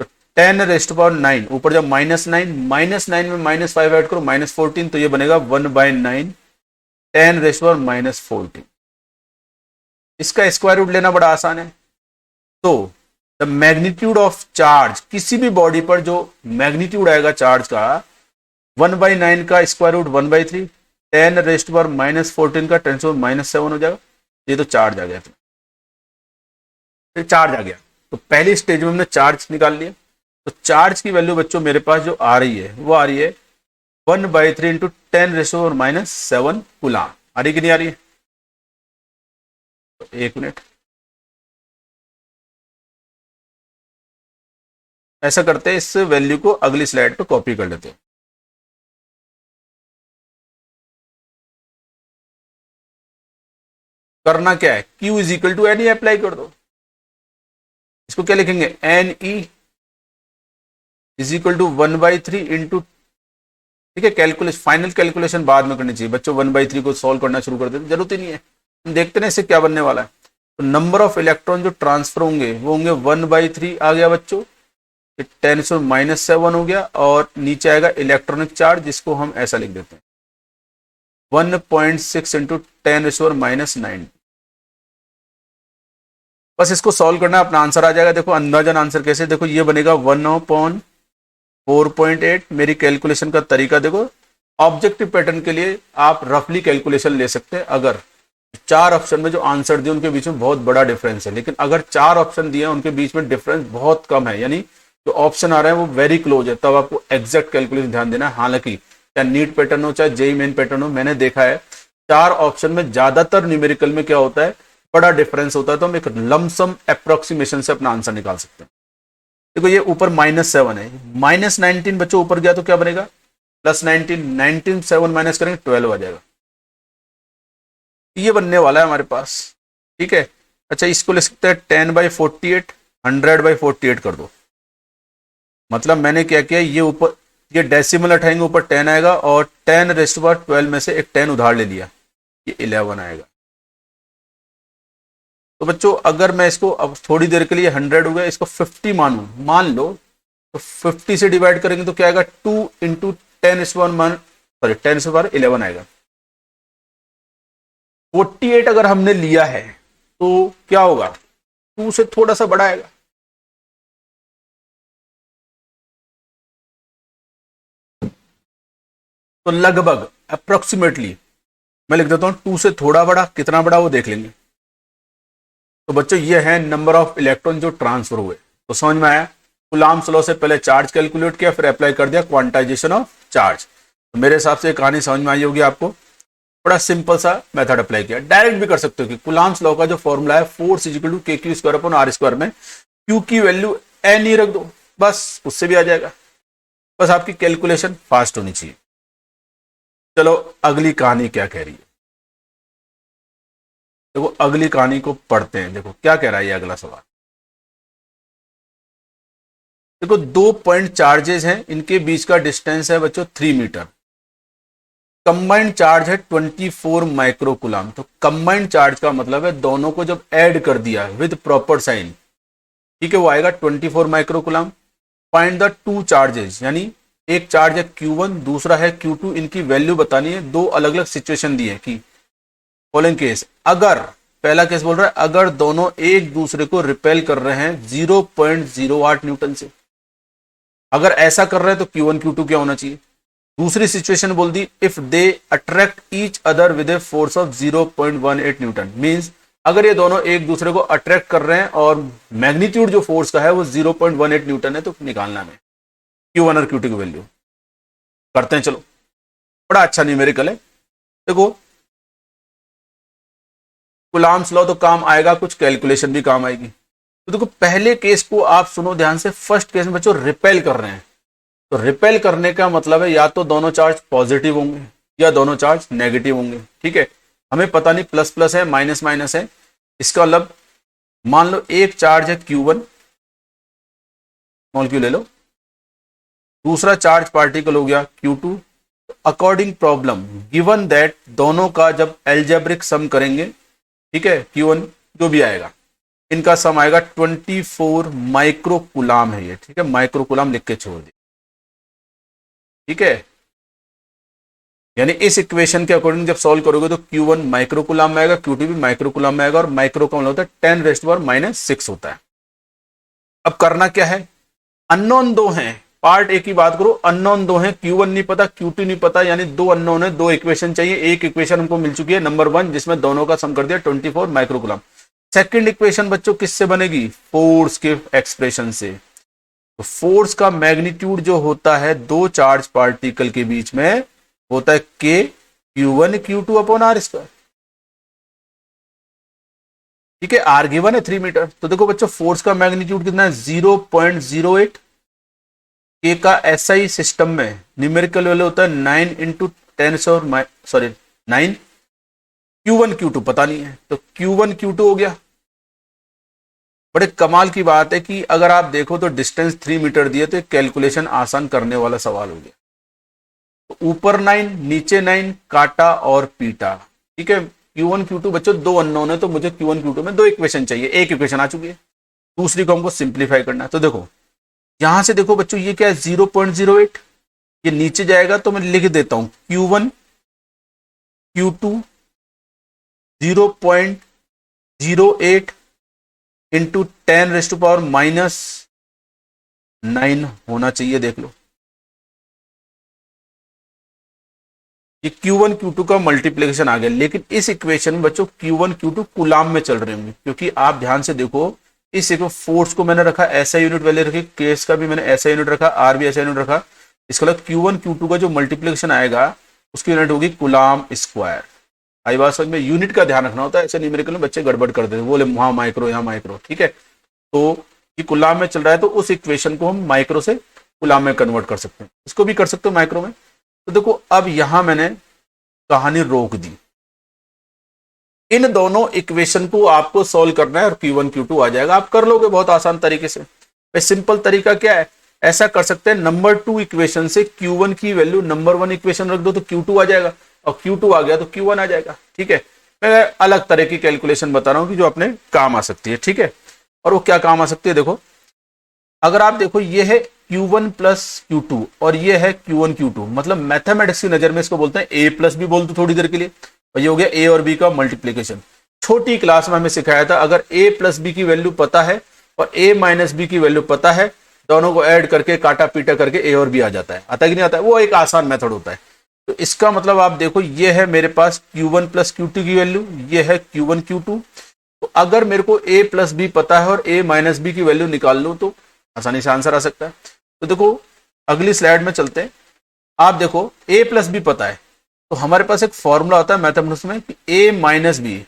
तो 10⁻9 ऊपर जब -9 में -5 ऐड करो -14, तो ये बनेगा 1/9 10⁻14। इसका स्क्वायर रूट लेना बड़ा आसान है। तो द मैग्नीट्यूड ऑफ चार्ज, किसी भी बॉडी पर जो मैग्नीट्यूड आएगा चार्ज का, 1/9 का स्क्वायर रूट 1/3, 10⁻14 का 10⁻7 हो जाएगा। ये तो चार्ज आ गया, चार्ज आ गया। तो पहली स्टेज में हमने चार्ज निकाल लिया। तो चार्ज की वैल्यू बच्चों मेरे पास जो आ रही है वो आ रही है 1/3 इंटू 10⁻7 कूलाम। आ रही कि नहीं आ रही है? तो 1 मिनट, ऐसा करते हैं, इस वैल्यू को अगली स्लाइड पे कॉपी कर लेते हैं। करना क्या है, Q is equal to N E apply कर दो। इसको क्या लिखेंगे, N E is equal to 1/3 into, ठीक है, कैलकुलेशन, फाइनल कैलकुलेशन बाद में करनी चाहिए बच्चों। 1/3 को सॉल्व करना शुरू कर देते, जरूरत ही नहीं है। हम देखते हैं इससे क्या बनने वाला है। तो नंबर ऑफ इलेक्ट्रॉन जो ट्रांसफर होंगे वो होंगे 1/3 आ गया बच्चों, 10⁻7 हो गया, और नीचे आएगा इलेक्ट्रॉनिक चार्ज, जिसको हम ऐसा लिख देते हैं 1.6 इंटू 10⁻9। बस इसको सॉल्व करना, अपना आंसर आ जाएगा। देखो अंदाजन आंसर कैसे, देखो ये बनेगा 1/4.8। मेरी कैलकुलेशन का तरीका देखो, ऑब्जेक्टिव पैटर्न के लिए आप रफली कैलकुलेशन ले सकते हैं। अगर 4 ऑप्शन में जो आंसर दिए उनके बीच में बहुत बड़ा डिफरेंस है, लेकिन अगर 4 ऑप्शन दिए उनके बीच में डिफरेंस बहुत कम है, यानी जो ऑप्शन आ रहा है वो वेरी क्लोज है, तब आपको एग्जैक्ट कैलकुलेशन ध्यान देना है। हालांकि चाहे नीट पैटर्न हो चाहे जेईई मेन पैटर्न हो, मैंने देखा है 4 ऑप्शन में ज्यादातर न्यूमेरिकल में क्या होता है, बड़ा डिफरेंस होता है, तो हम एक लमसम अप्रोक्सीमेशन से अपना आंसर निकाल सकते हैं। देखो ये ऊपर -7 है, -19 बच्चों ऊपर गया तो क्या बनेगा, +19, 19 7 माइनस करेंगे 12 आ जाएगा। ये बनने वाला है हमारे पास। ठीक है, अच्छा इसको ले सकते हैं 10/48, 100/48 कर दो। मतलब मैंने क्या किया, ये ऊपर ये डेसिमल हटाएंगे, ऊपर 10 आएगा, और 10⁻12 में से एक 10 उधार ले लिया, ये 11 आएगा। तो बच्चों अगर मैं इसको अब थोड़ी देर के लिए 100 हो गया, इसको 50 मानूं, मान लो, तो 50 से डिवाइड करेंगे तो क्या आएगा, 2 इंटू 10⁻11 आएगा। 48 अगर हमने लिया है तो क्या होगा, 2 से थोड़ा सा बड़ा आएगा। तो लगभग अप्रोक्सीमेटली मैं लिख देता हूं 2 से थोड़ा बड़ा, कितना बड़ा वो देख लेंगे। तो बच्चों ये है नंबर ऑफ इलेक्ट्रॉन जो ट्रांसफर हुए। तो समझ में आया, कूलाम्स लॉ से पहले चार्ज कैलकुलेट किया, फिर अप्लाई कर दिया क्वांटाइजेशन ऑफ चार्ज। तो मेरे हिसाब से कहानी समझ में आई होगी आपको। बड़ा सिंपल सा मेथड अप्लाई किया, डायरेक्ट भी कर सकते हो कि कूलाम्स लॉ का जो फॉर्मूला है force is equal to kq² में Q की वैल्यू n ही रख दो, बस उससे भी आ जाएगा। बस आपकी कैलकुलेशन फास्ट होनी चाहिए। चलो अगली कहानी क्या कह रही है, देखो अगली कहानी को पढ़ते हैं। देखो क्या कह रहा है ये अगला सवाल। देखो 2 पॉइंट चार्जेस हैं, इनके बीच का डिस्टेंस है बच्चों 3 मीटर। कंबाइंड चार्ज है 24 माइक्रोकूलाम। तो कंबाइंड चार्ज का मतलब है दोनों को जब ऐड कर दिया विद प्रॉपर साइन, ठीक है, वो आएगा 24 माइक्रोकूलाम। फाइंड द 2 चार्जेस, यानी एक चार्ज है Q1, दूसरा है Q2, इनकी वैल्यू बतानी है। 2 अलग अलग सिचुएशन दी है कि फॉलोइंग केस, अगर पहला केस बोल रहा है अगर दोनों एक दूसरे को रिपेल कर रहे हैं 0.08 न्यूटन से, अगर ऐसा कर रहे हैं तो Q1 Q2 क्या होना चाहिए। दूसरी सिचुएशन बोल दी if they attract each other with a force of 0.18 newton, means अगर ये दोनों एक दूसरे को अट्रैक्ट कर रहे हैं और मैग्नीट्यूड जो फोर्स का है वो 0.18 न्यूटन है, तो निकालना है Q1 और Q2 की वैल्यू। करते हैं, चलो बड़ा अच्छा न्यूमेरिकल है। देखो कूलाम्स लॉ तो काम आएगा, कुछ कैलकुलेशन भी काम आएगी। तो देखो पहले केस को आप सुनो ध्यान से। फर्स्ट केस में बच्चों रिपेल कर रहे हैं, तो रिपेल करने का मतलब है या तो दोनों चार्ज पॉजिटिव होंगे या दोनों चार्ज नेगेटिव होंगे। ठीक है, हमें पता नहीं प्लस प्लस है माइनस माइनस है, इसका मतलब मान लो एक चार्ज है Q1, स्मॉल क्यू ले लो, दूसरा चार्ज पार्टिकल हो गया Q2। According problem given that दोनों का जब एल्जेब्रिक सम करेंगे, ठीक है, Q1 जो भी आएगा इनका सम आएगा 24 माइक्रोकुलाम है ये, ठीक है, माइक्रोकुलाम लिख के छोड़ दिया, ठीक है। यानी इस इक्वेशन के अकॉर्डिंग जब सॉल्व करोगे तो Q1 माइक्रोकुलाम में आएगा, Q2 भी माइक्रोकुलाम में आएगा, और माइक्रो का मतलब होता है 10⁻⁻6 होता है। अब करना क्या है, अननोन दो हैं, पार्ट ए की बात करो, अननोन दो हैं, Q1 नहीं पता, Q2 नहीं पता, यानी दो अननोन है, दो इक्वेशन चाहिए। एक इक्वेशन हमको मिल चुकी है नंबर 1 जिसमें दोनों का सम कर दिया 24 माइक्रोकुलाम। सेकंड इक्वेशन बच्चों किससे बनेगी, फोर्स के एक्सप्रेशन से। तो फोर्स का मैग्नीट्यूड जो होता है दो चार्ज पार्टिकल के बीच में होता है K Q1 Q2 upon are square, ठीक है। आर गिवन है 3 मीटर, तो देखो बच्चों फोर्स का मैग्नीट्यूड कितना है 0.08। के का एसआई सिस्टम में न्यूमेरिकल वैल्यू होता है 9 इंटू 10 और 9। Q1 Q2 पता नहीं है, तो Q1 Q2 हो गया। बड़े कमाल की बात है कि अगर आप देखो तो डिस्टेंस 3 मीटर दिए, तो कैलकुलेशन आसान करने वाला सवाल हो गया। तो ऊपर 9 नीचे 9, काटा और पीटा, ठीक है। Q1 Q2 बच्चों दो अननोन है, तो मुझे Q1 Q2 में दो इक्वेशन चाहिए, एक इक्वेशन आ चुकी है, दूसरी को हमको सिंप्लीफाई करना है। तो देखो यहां से देखो बच्चों ये क्या है 0.08, ये नीचे जाएगा तो मैं लिख देता हूं Q1 Q2 0.08 इंटू 10⁻⁻9 होना चाहिए, देख लो ये Q1 Q2 का मल्टीप्लिकेशन आ गया। लेकिन इस इक्वेशन में बच्चों Q1 Q2 कुलाम में चल रहे होंगे, क्योंकि आप ध्यान से देखो इस फोर्स को मैंने रखा ऐसा यूनिट वैल्यू रखी, केस का भी मैंने ऐसा यूनिट रखा, आर भी ऐसा यूनिट रखा। इसका मतलब Q1 Q2 का जो मल्टीप्लिकेशन आएगा उसकी यूनिट होगी कुलाम स्क्वायर। आई बात समझ में, यूनिट का ध्यान रखना होता है, ऐसे न्यूमेरिकल में बच्चे गड़बड़ कर देते, बोले वहां माइक्रो यहाँ माइक्रो, ठीक है। तो ये कुलाम में चल रहा है, तो उस इक्वेशन को हम माइक्रो से कुलाम में कन्वर्ट कर सकते हैं, इसको भी कर सकते हो माइक्रो में। तो देखो अब यहां मैंने कहानी रोक दी, इन दोनों इक्वेशन को आपको सॉल्व करना है और Q1 Q2 आ जाएगा, आप कर लोगे बहुत आसान तरीके से। सिंपल तरीका क्या है, ऐसा कर सकते हैं नंबर 2 इक्वेशन से Q1 की वैल्यू नंबर 1 इक्वेशन रख दो तो Q2 आ जाएगा, और Q2 आ गया तो Q1 आ जाएगा, ठीक है। मैं अलग तरह की कैलकुलेशन बता रहा हूं कि जो अपने काम आ सकती है, ठीक है। और वो क्या काम आ सकती है, देखो अगर आप देखो ये है Q1 प्लस Q2 और ये है Q1 Q2, मतलब मैथमेटिक्स की नजर में इसको बोलते हैं A प्लस भी बोल दो थोड़ी देर के लिए, और ये हो गया A और B का मल्टीप्लीकेशन। छोटी क्लास में हमें सिखाया था अगर A प्लस बी की वैल्यू पता है और A माइनस बी की वैल्यू पता है, दोनों को ऐड करके काटा पीटा करके A और B आ जाता है, आता कि नहीं आता है, वो एक आसान मेथड होता है। तो इसका मतलब आप देखो ये है मेरे पास Q1 प्लस Q2 की वैल्यू, ये है Q1 Q2। तो अगर मेरे को A प्लस बी पता है और A माइनस बी की वैल्यू निकाल लूं तो आसानी से आंसर आ सकता है। तो देखो अगली स्लाइड में चलते हैं, आप देखो A प्लस बी पता है, तो हमारे पास एक फॉर्मूला होता है मैथमेटिक्स में कि A minus B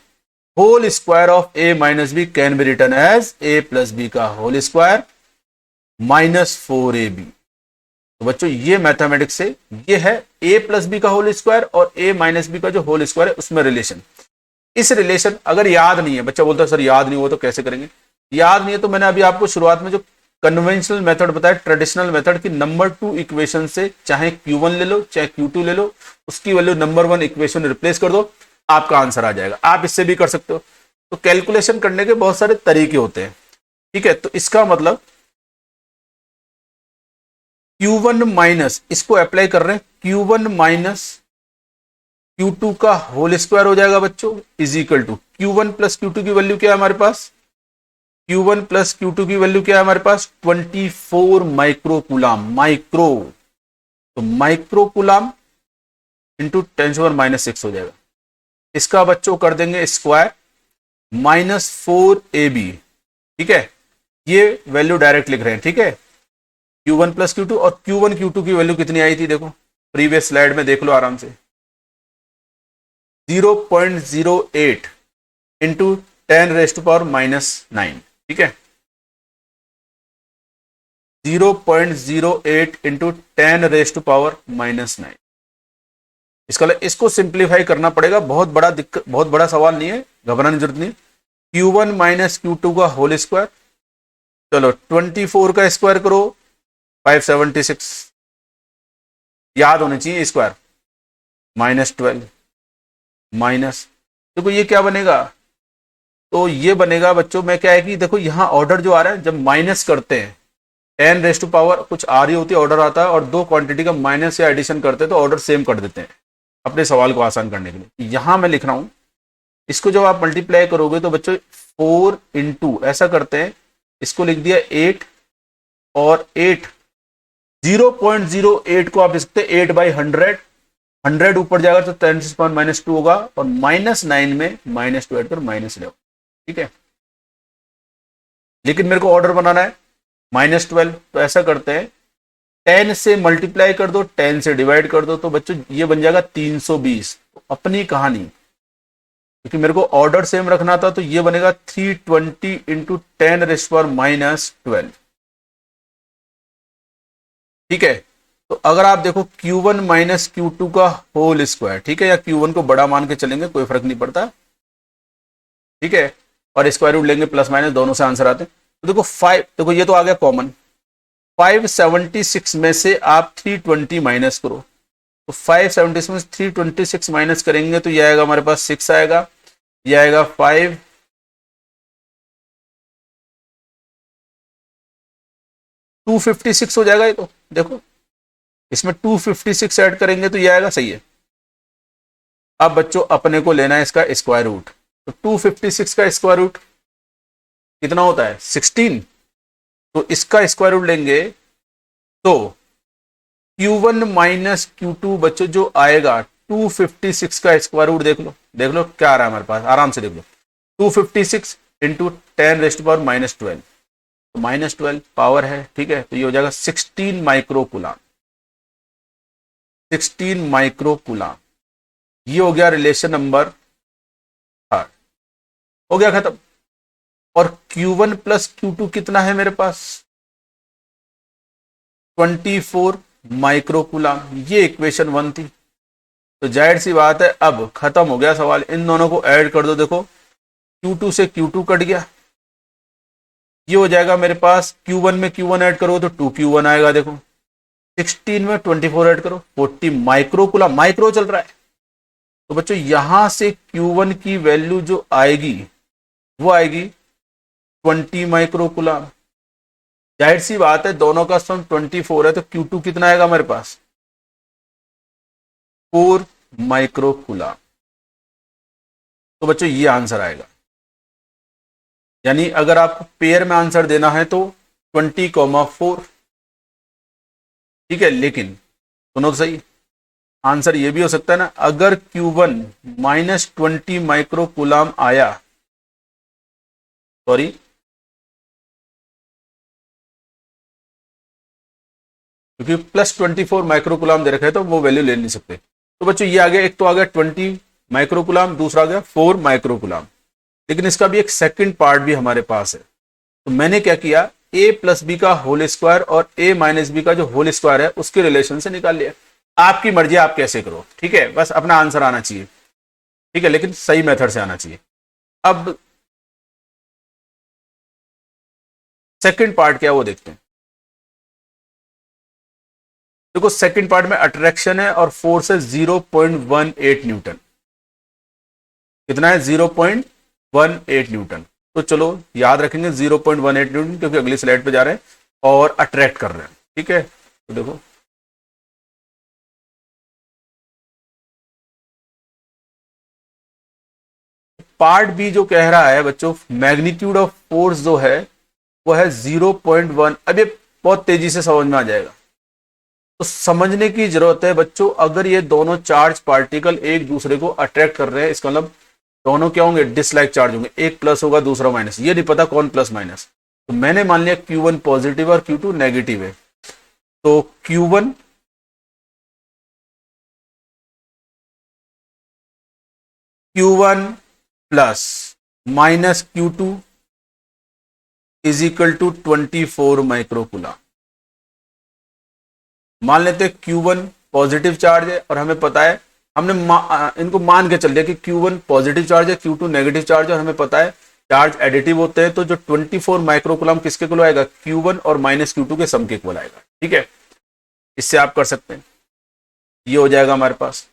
whole square of A minus B can be written as A plus B का होल स्क्वायर माइनस 4AB। तो बच्चों ये मैथमेटिक्स से ये है A प्लस बी का होल स्क्वायर और A माइनस बी का जो होल स्क्वायर है उसमें रिलेशन। इस रिलेशन अगर याद नहीं है, बच्चा बोलता है सर याद नहीं हुआ तो कैसे करेंगे, याद नहीं है तो मैंने अभी आपको शुरुआत में जो कन्वेंशनल मेथड बताया, ट्रेडिशनल मेथड की नंबर 2 इक्वेशन से चाहे Q1 ले लो चाहे Q2 ले लो, उसकी वैल्यू नंबर 1 इक्वेशन रिप्लेस कर दो, आपका आंसर आ जाएगा। आप इससे भी कर सकते हो। तो कैलकुलेशन करने के बहुत सारे तरीके होते हैं, ठीक है। तो इसका मतलब Q1 माइनस, इसको अप्लाई कर रहे हैं, Q1 माइनस Q2 का होल स्क्वायर हो जाएगा बच्चों, is equal to Q1 plus Q2 की वैल्यू क्या है हमारे पास, Q1 प्लस Q2 की वैल्यू क्या है हमारे पास 24 माइक्रोकुलाम, माइक्रो, तो माइक्रोकुलाम इंटू 10⁻⁻6 हो जाएगा। इसका बच्चों कर देंगे स्क्वायर माइनस 4AB, ठीक है। ये वैल्यू डायरेक्ट लिख रहे हैं, ठीक है। Q1 प्लस Q2 और Q1 Q2 की वैल्यू कितनी आई थी, देखो प्रीवियस स्लाइड में देख लो आराम से, 0.08 इंटू 10⁻�9, ठीक है। 0.08 इंटू 10⁻⁻9। इसका इसको सिंप्लीफाई करना पड़ेगा, बहुत बड़ा दिक्कत, बहुत बड़ा सवाल नहीं है, घबराने की जरूरत नहीं। Q1 माइनस Q2 का होल स्क्वायर, चलो 24 का स्क्वायर करो 576, याद होने चाहिए स्क्वायर, माइनस 12 माइनस, देखो ये क्या बनेगा, तो ये बनेगा बच्चों में क्या है कि देखो यहाँ ऑर्डर जो आ रहा है जब माइनस करते हैं 10 रेस्ट टू पावर कुछ आ रही होती है, ऑर्डर आता है और दो क्वांटिटी का माइनस या एडिशन करते हैं तो ऑर्डर सेम कर देते हैं अपने सवाल को आसान करने के लिए। यहां मैं लिख रहा हूं, इसको जब आप मल्टीप्लाई करोगे तो बच्चों 4 इंटू ऐसा करते हैं, इसको लिख दिया 8 और 8, 0.08 को आप लिख सकते हैं 8/100, 100 ऊपर जाएगा तो 10⁻²- होगा और -9 में -2 ऐड कर -11, ठीक है। लेकिन मेरे को ऑर्डर बनाना है -12, तो ऐसा करते हैं 10 से मल्टीप्लाई कर दो, 10 से डिवाइड कर दो, तो बच्चों ये बन जाएगा 320। तो अपनी कहानी, क्योंकि मेरे को ऑर्डर सेम रखना था तो ये बनेगा 320 इंटू 10⁻⁻12, ठीक है। तो अगर आप देखो Q1 माइनस Q2 का होल स्क्वायर, ठीक है, या Q1 को बड़ा मान के चलेंगे कोई फर्क नहीं पड़ता, ठीक है, और स्क्वायर रूट लेंगे प्लस माइनस दोनों से आंसर आते हैं। तो देखो 5, देखो ये तो आ गया कॉमन, 576 में से आप 320 माइनस करो, तो 576 में 326 माइनस करेंगे तो ये आएगा हमारे पास 6 आएगा, ये आएगा 5, 256 हो जाएगा ये, तो देखो इसमें 256 ऐड करेंगे तो ये आएगा, सही है। अब बच्चों अपने को लेना है इसका स्क्वायर रूट, तो 256 का स्क्वायर रूट कितना होता है 16, तो इसका स्क्वायर रूट लेंगे तो Q1 माइनस Q2 बच्चों जो आएगा 256 का स्क्वायर रूट देख लो क्या आ रहा है हमारे पास, आराम से देख लो, 256 इंटू 10⁻⁻12, तो -12 पावर है, ठीक है, तो ये हो जाएगा 16 माइक्रोकुलाम, 16 माइक्रोकुलाम। ये हो गया रिलेशन नंबर 3, हो गया खत्म। और Q1 प्लस Q2 कितना है मेरे पास 24 माइक्रोकुलाम, ये इक्वेशन 1 थी। तो जाहिर सी बात है अब खत्म हो गया सवाल, इन दोनों को ऐड कर दो, देखो Q2 से Q2 कट गया, ये हो जाएगा मेरे पास Q1 में Q1 ऐड करो तो 2Q1 आएगा, देखो 16 में 24 ऐड करो 40 माइक्रोकुलाम, माइक्रो चल रहा है। तो बच्चों यहां से Q1 की वैल्यू जो आएगी वो आएगी 20 माइक्रोकुलाम। जाहिर सी बात है दोनों का सम 24 है, तो Q2 कितना आएगा हमारे पास 4 माइक्रोकुलाम। तो बच्चों ये आंसर आएगा, यानी अगर आपको पेयर में आंसर देना है तो 20,4, ठीक है। लेकिन सुनो तो सही, आंसर ये भी हो सकता है ना, अगर Q1 -20 माइक्रोकुलाम आया, सॉरी क्योंकि +24 माइक्रोकुलाम दे रखा है तो वो वैल्यू ले नहीं सकते। तो बच्चों ये आ गया, एक तो आ गया 20 माइक्रोकुलाम, दूसरा आ गया 4 माइक्रोकुलाम। लेकिन इसका भी एक सेकंड पार्ट भी हमारे पास है, तो मैंने क्या किया, a प्लस बी का होल स्क्वायर और a माइनस बी का जो होल स्क्वायर है उसके रिलेशन से निकाल लिया। आपकी मर्जी आप कैसे करो, ठीक है, बस अपना आंसर आना चाहिए, ठीक है, लेकिन सही मेथड से आना चाहिए। अब सेकंड पार्ट क्या है वो देखते हैं। देखो सेकंड पार्ट में अट्रैक्शन है और फोर्स है 0.18 न्यूटन, कितना है 0.18 न्यूटन। तो चलो याद रखेंगे 0.18 न्यूटन, क्योंकि अगली स्लाइड पे जा रहे हैं और अट्रैक्ट कर रहे हैं, ठीक है। तो देखो पार्ट बी जो कह रहा है बच्चों, मैग्नीट्यूड ऑफ फोर्स जो है वो है 0.1। अब ये बहुत तेजी से समझ में आ जाएगा, तो समझने की जरूरत है बच्चों। अगर ये दोनों चार्ज पार्टिकल एक दूसरे को अट्रैक्ट कर रहे हैं, इसका मतलब दोनों क्या होंगे, डिसलाइक चार्ज होंगे, एक प्लस होगा दूसरा माइनस, ये नहीं पता कौन प्लस माइनस। तो मैंने मान लिया Q1 पॉजिटिव और Q2 नेगेटिव है, तो Q1 plus minus Q2 is equal to 24 microcoulomb. मान लेते हैं Q1 पॉजिटिव चार्ज है और हमें पता है, हमने इनको मान के चल दिया कि Q1 पॉजिटिव चार्ज है, Q2 नेगेटिव चार्ज है, और हमें पता है चार्ज एडिटिव होते हैं तो जो 24 माइक्रोकुलम किसके इक्वल आएगा, Q1 और माइनस Q2 के सम के इक्वल आएगा। ठीक है, इससे आप कर सकते हैं, ये हो जाएगा हमारे पास।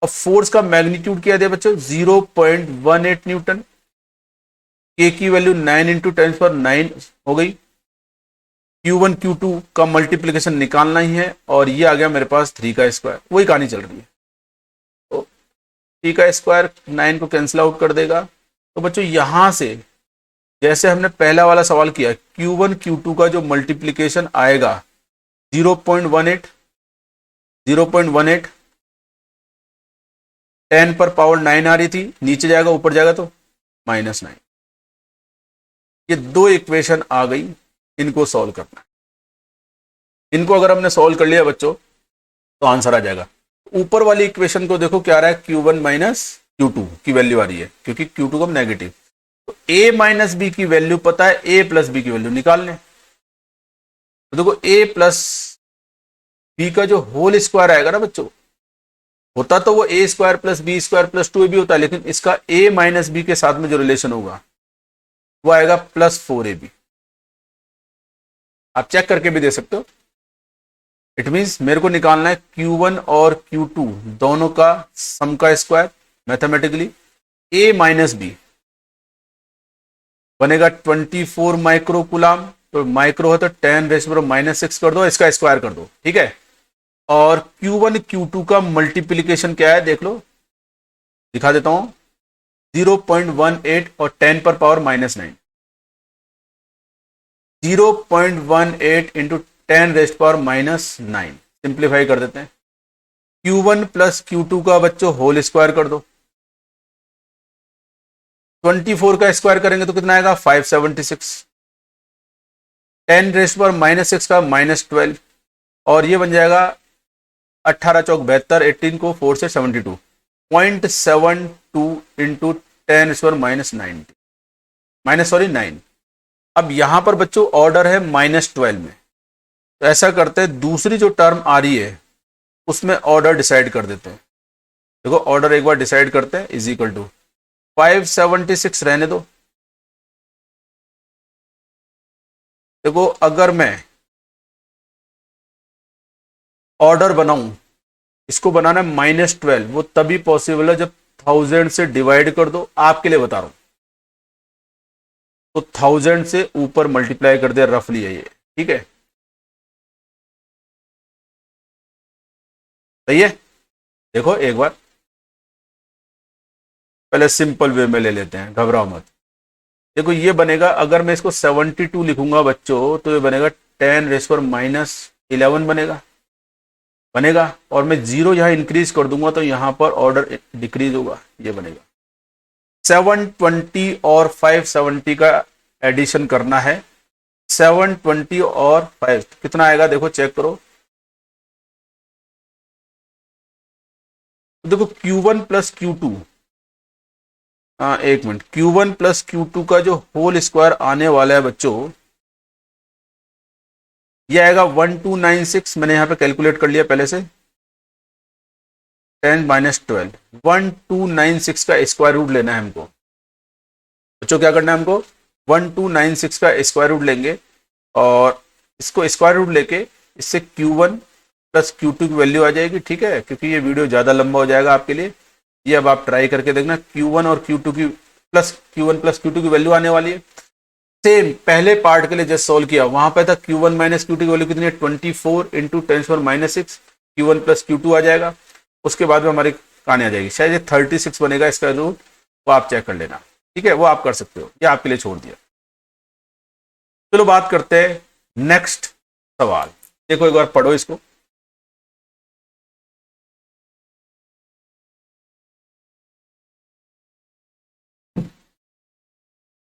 अब फोर्स का मैग्नीट्यूड क्या दिया बच्चों, 0.18 न्यूटन। के की वैल्यू 9 इंटू 10⁹ हो गई। Q1 Q2 का मल्टीप्लीकेशन निकालना ही है, और ये आ गया मेरे पास 3 का स्क्वायर, वही कहानी चल रही है। तो 3 का स्क्वायर 9 को कैंसिल आउट कर देगा। तो बच्चों यहां से जैसे हमने पहला वाला सवाल किया, Q1 Q2 का जो मल्टीप्लीकेशन आएगा 0.18 10 पर पावर 9 आ रही थी, नीचे जाएगा ऊपर जाएगा तो -9। ये दो इक्वेशन आ गई, इनको सॉल्व करना है। इनको अगर हमने सॉल्व कर लिया बच्चों तो आंसर आ जाएगा। ऊपर वाली इक्वेशन को देखो क्या आ रहा है, Q1 माइनस Q2 की वैल्यू आ रही है, क्योंकि Q2 का नेगेटिव। तो A माइनस बी की वैल्यू पता है, A प्लस बी की वैल्यू निकाल लें। तो देखो A प्लस बी का जो होल स्क्वायर आएगा ना बच्चों, होता तो वो A square plus B square plus 2AB होता है, लेकिन इसका A माइनस बी के साथ में जो रिलेशन होगा वो आएगा +4AB। आप चेक करके भी दे सकते हो। इट मीन्स मेरे को निकालना है Q1 और Q2 दोनों का सम का square mathematically. A minus B बनेगा 24 माइक्रोकुलाम, तो माइक्रो है तो 10⁻⁻6 कर दो, इसका स्क्वायर कर दो। ठीक है, और Q1 Q2 का मल्टीप्लीकेशन क्या है देख लो, दिखा देता हूं, 0.18 और 10 पर पावर -9, 0.18 इंटू 10⁻⁻9, सिंप्लीफाई कर देते हैं। Q1 प्लस Q2 का बच्चों होल स्क्वायर कर दो, 24 का स्क्वायर करेंगे तो कितना आएगा 576, 10⁻⁻6 का -12, और ये बन जाएगा 18 चौक 72, 18 को 4 से 72, 0.72 इंटू 10⁻⁻9। अब यहां पर बच्चों ऑर्डर है -12 में, तो ऐसा करते हैं दूसरी जो टर्म आ रही है उसमें ऑर्डर डिसाइड कर देते हैं। देखो ऑर्डर एक बार डिसाइड करते हैं, इज इक्वल टू 576 रहने दो। देखो अगर मैं ऑर्डर बनाऊं, इसको बनाना है -12, वो तभी पॉसिबल है जब 1000 से डिवाइड कर दो, आपके लिए बता रहा हूं। तो 1000 से ऊपर मल्टीप्लाई कर दिया, रफली है ये। ठीक है, सही है। देखो एक बार पहले सिंपल वे में ले लेते हैं, घबराओ मत। देखो ये बनेगा, अगर मैं इसको 72 लिखूंगा बच्चों तो ये बनेगा 10⁻11 बनेगा, और मैं 0 यहां इंक्रीज कर दूंगा तो यहां पर ऑर्डर डिक्रीज होगा, ये बनेगा 720 और 570 का एडिशन करना है। 720 और 5 कितना आएगा, देखो चेक करो। तो देखो Q1 प्लस Q2, एक मिनट, Q1 प्लस Q2 का जो होल स्क्वायर आने वाला है बच्चों, ये आएगा 1296। मैंने यहां पे कैलकुलेट कर लिया पहले से, 10⁻12, 1296 का स्क्वायर रूट लेना है हमको बच्चों। क्या करना है हमको, 1296 का स्क्वायर रूट लेंगे, और इसको स्क्वायर रूट लेके इससे Q1 प्लस Q2 की वैल्यू आ जाएगी। ठीक है, क्योंकि ये वीडियो ज्यादा लंबा हो जाएगा आपके लिए, ये अब आप ट्राई करके देखना। Q1 और Q2 की Q1 प्लस Q2 की वैल्यू आने वाली है। सेम पहले पार्ट के लिए जस्ट सोल्व किया, वहां पे था Q1 माइनस Q2 की वैल्यू कितनी है, 24 इंटू 10⁻6, Q1 प्लस Q2 आ जाएगा। उसके बाद में हमारी कहानी आ जाएगी, शायद ये 36 बनेगा इसका रूट, वो आप चेक कर लेना। ठीक है, वो आप कर सकते हो, ये आपके लिए छोड़ दिया। चलो बात करते हैं नेक्स्ट सवाल। देखो एक बार पढ़ो इसको।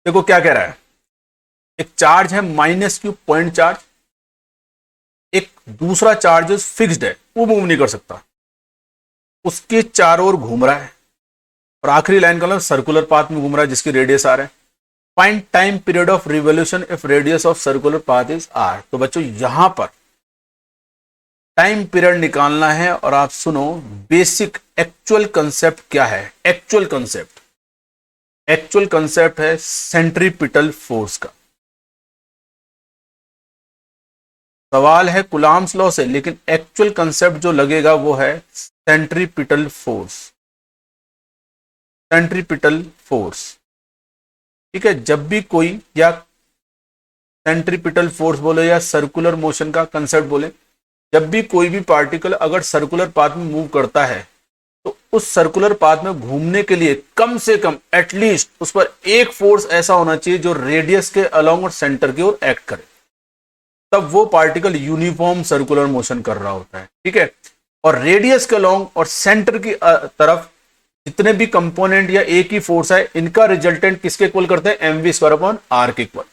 देखो क्या कह रहा है, एक चार्ज है -Q पॉइंट चार्ज, एक दूसरा चार्ज फिक्स्ड है, वो मूव नहीं कर सकता, उसके चारों ओर घूम रहा है, और आखिरी लाइन का सर्कुलर पाथ में घूम रहा है जिसकी रेडियस आर है। Find time period of revolution if radius of circular path is R. तो बच्चों यहां पर टाइम पीरियड निकालना है, और आप सुनो बेसिक एक्चुअल कंसेप्ट क्या है। एक्चुअल कंसेप्ट एक्चुअल कंसेप्ट है सेंट्रीपिटल फोर्स का। सवाल है कूलॉम्स लॉ से, लेकिन एक्चुअल कंसेप्ट जो लगेगा वो है सेंट्रीपिटल फोर्स। सेंट्रीपिटल फोर्स, ठीक है। जब भी कोई, या सेंट्रीपिटल फोर्स बोले या सर्कुलर मोशन का कंसेप्ट बोले, जब भी कोई भी पार्टिकल अगर सर्कुलर पाथ में मूव करता है तो उस सर्कुलर पाथ में घूमने के लिए कम से कम एटलीस्ट उस पर एक फोर्स ऐसा होना चाहिए जो रेडियस के अलोंग और सेंटर की ओर एक्ट करे, तब वो पार्टिकल यूनिफॉर्म सर्कुलर मोशन कर रहा होता है, ठीक है। और रेडियस के अलोंग और सेंटर की तरफ जितने भी कंपोनेंट या एक ही फोर्स है, इनका रिजल्टेंट किसके इक्वल करते हैं? mv स्क्वायर अपॉन आर के इक्वल।